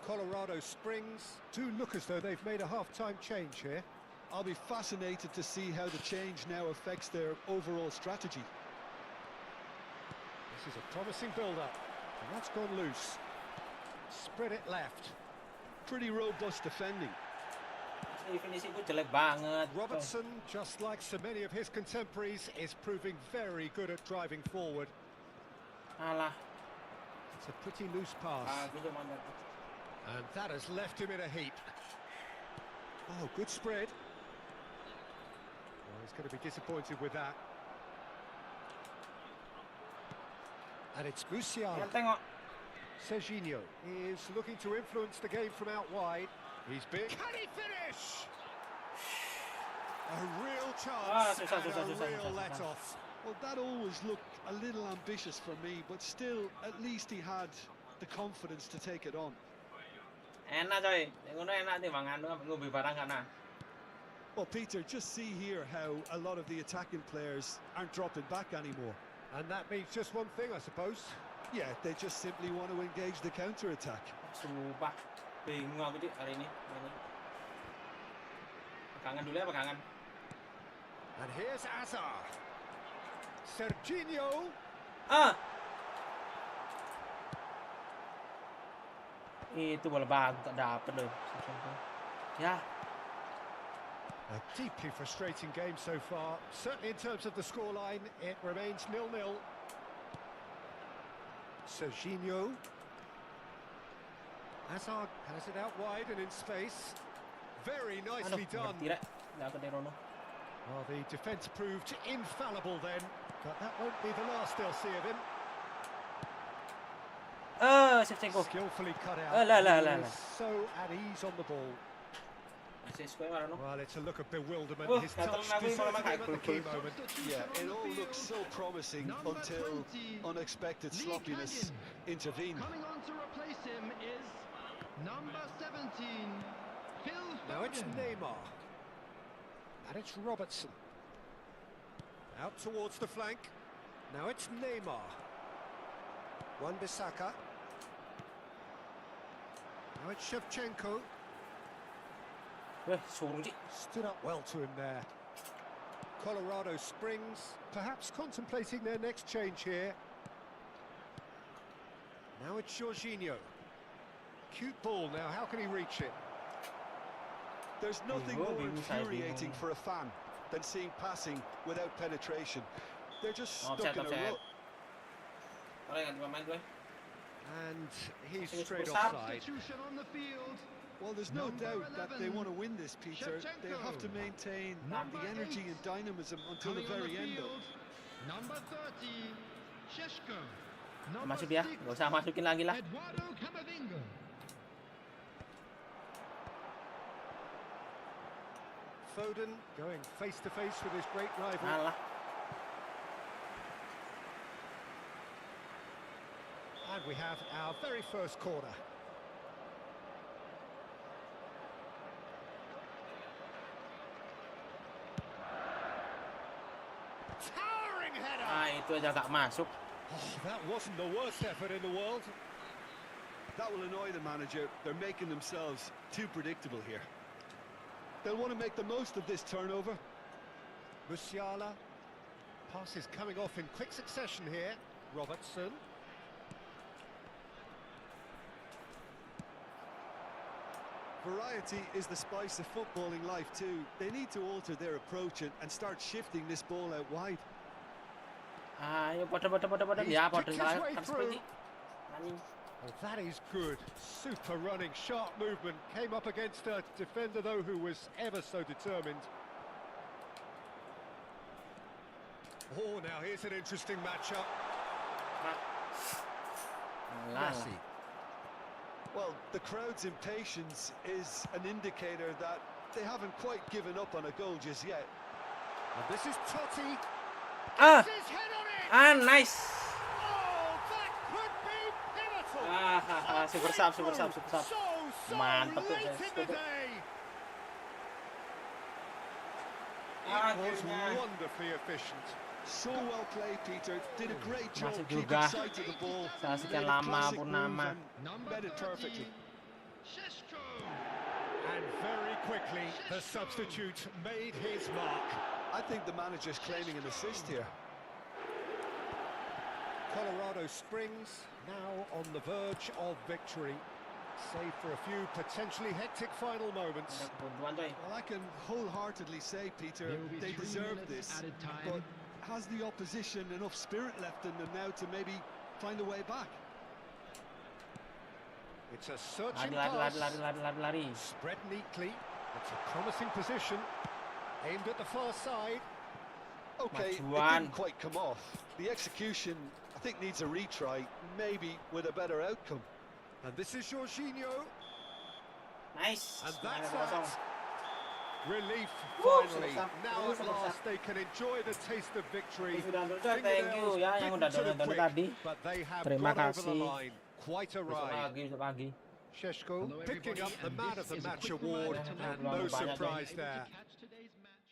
Colorado Springs do look as though they've made a half-time change here. I'll be fascinated to see how the change now affects their overall strategy. This is a promising build-up, and that's gone loose. Spread it left. Pretty robust defending. Definisi gue jelek banget. Robertson, just like so many of his contemporaries, is proving very good at driving forward. Alah. It's a pretty loose pass. Gitu mantap. And that has left him in a heap. Oh, good spread. Well, he's going to be disappointed with that. And it's Musiala. Tengok. Serginho is looking to influence the game from out wide. He's big. Can he finish? A real chance and a real let-off. Well, that always looked a little ambitious for me, but still, at least he had the confidence to take it on. Enak coy, ngono enak timbangan ngombe barang kana. Well, Peter, just see here how a lot of the attacking players aren't dropping back anymore. And that means just one thing, I suppose. Yeah, they just simply want to engage the counter-attack. Sumpah, bingung aku Dik hari ini. Pegangan dulu ya, pegangan. And here's Azar. Serginho. Itu bola bagus tak dapet loh. Ya. A deeply frustrating game so far. Certainly in terms of the scoreline, it remains 0-0. Serginho. Hazard has it out wide and in space. Very nicely done. Well, the defence proved infallible then, but that won't be the last they'll see of him. Skillfully cut out. He's so at ease on the ball. Well, it's a look of bewilderment. His touch deserted him at the key moment. Yeah, it all looks so promising until unexpected sloppiness intervened. Coming on to replace him is number 17, Phil Foden. Now it's Neymar. And it's Robertson. Out towards the flank. Now it's Neymar. Wan-Bissaka. Now it's Shevchenko. Stood up well to him there. Colorado Springs, perhaps contemplating their next change here. Now it's Jorginho. Cute ball now, how can he reach it? There's nothing more infuriating for a fan than seeing passing without penetration. They're just stuck Offside, in a offside. rut. Boleh ganti pemain gue. And he's Yes, straight what's up? offside. Substitution on the field. Well, there's no Number doubt that they 11, want to win this, Peter. They have to Shevchenko. maintain Number the energy 8, and dynamism until the coming on the very end, though. field. Number 30, Sheshko. Number Masuk dia, 6, gak usah masukin lagi lah. Eduardo Camavinga. Foden going face to face with his great rival. Alah. And we have our very first corner. Towering header! Ah, itu aja gak masuk. Oh, that wasn't the worst effort in the world. That will annoy the manager. They're making themselves too predictable here. They'll want to make the most of this turnover. Musiala. Passes coming off in quick succession here. Robertson. Variety is the spice of footballing life too. They need to alter their approach and start shifting this ball out wide. Ayo, pada. He's Ya, pada picked his salah way kan through. seperti. Anjing. Oh, that is good. Super running, sharp movement. Came up against a defender, though, who was ever so determined. Oh, now here's an interesting matchup. Alah. Versi. Well, the crowd's impatience is an indicator that they haven't quite given up on a goal just yet. And this is Totti. Ah, Gets his head on it! ah, nice. Oh, that could be pivotal! Ah, super sub. So Mantap tuh, late in the guys. day. Ah, It was akhirnya. wonderfully efficient. So well played, Peter. Did a great job Masuk keeping juga. sight of the ball. Setelah sekian Made a lama classic purnama. move and Number read it 30, perfectly. Sheshko. And very quickly, the substitute made his mark. I think the manager's claiming an assist here. Colorado Springs now on the verge of victory, save for a few potentially hectic final moments. Ada kebuntuan coy. Well, I can wholeheartedly say, Peter, There will be they 3 deserve minutes this. added time. But has the opposition enough spirit left in them now to maybe find a way back? It's a searching Lari. pass, spread neatly. It's a promising position, aimed at the far side. Okay, it Majuan. didn't quite come off. The execution, I think, needs a retry, maybe with a better outcome. And this is Jorginho, Nice. and that's Kosong. that. Relief, Woo, finally. super Now at super last they can enjoy the taste of victory. Sudah nonton, thank you ya yang udah Bitten to the nonton quick, tadi. but they have Terima got over the kasih. line. Quite a ride. Besok pagi. Sheshko Hello, picking up everybody, the and man this of the is a match quick award, reminder to and let no everyone surprise able to there. catch today's match.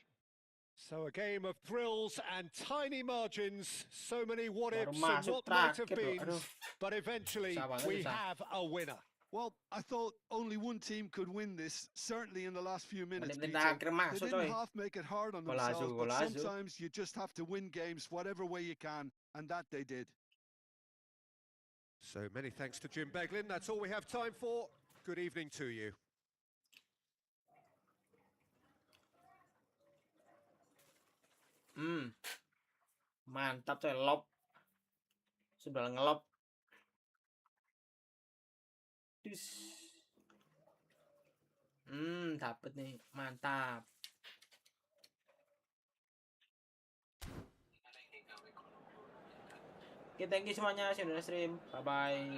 So a game of thrills and tiny margins, so many what Baru ifs and masuk what might have terakhir been, loh. Aduh. but eventually Susah banget, we susah. have a winner. Well, I thought only one team could win this, certainly in the last few minutes, Menit-menit Peter. akhir They masuk coy. didn't half make it hard on Golazo, themselves, but golazo. sometimes you just have to win games whatever way you can, and that they did. So many thanks to Jim Beglin. That's all we have time for. Good evening to you. Mantap coy, lob. Sudah ngelob. Dus. Dapet nih, mantap. Oke, thank you semuanya, see you in the stream. Bye bye.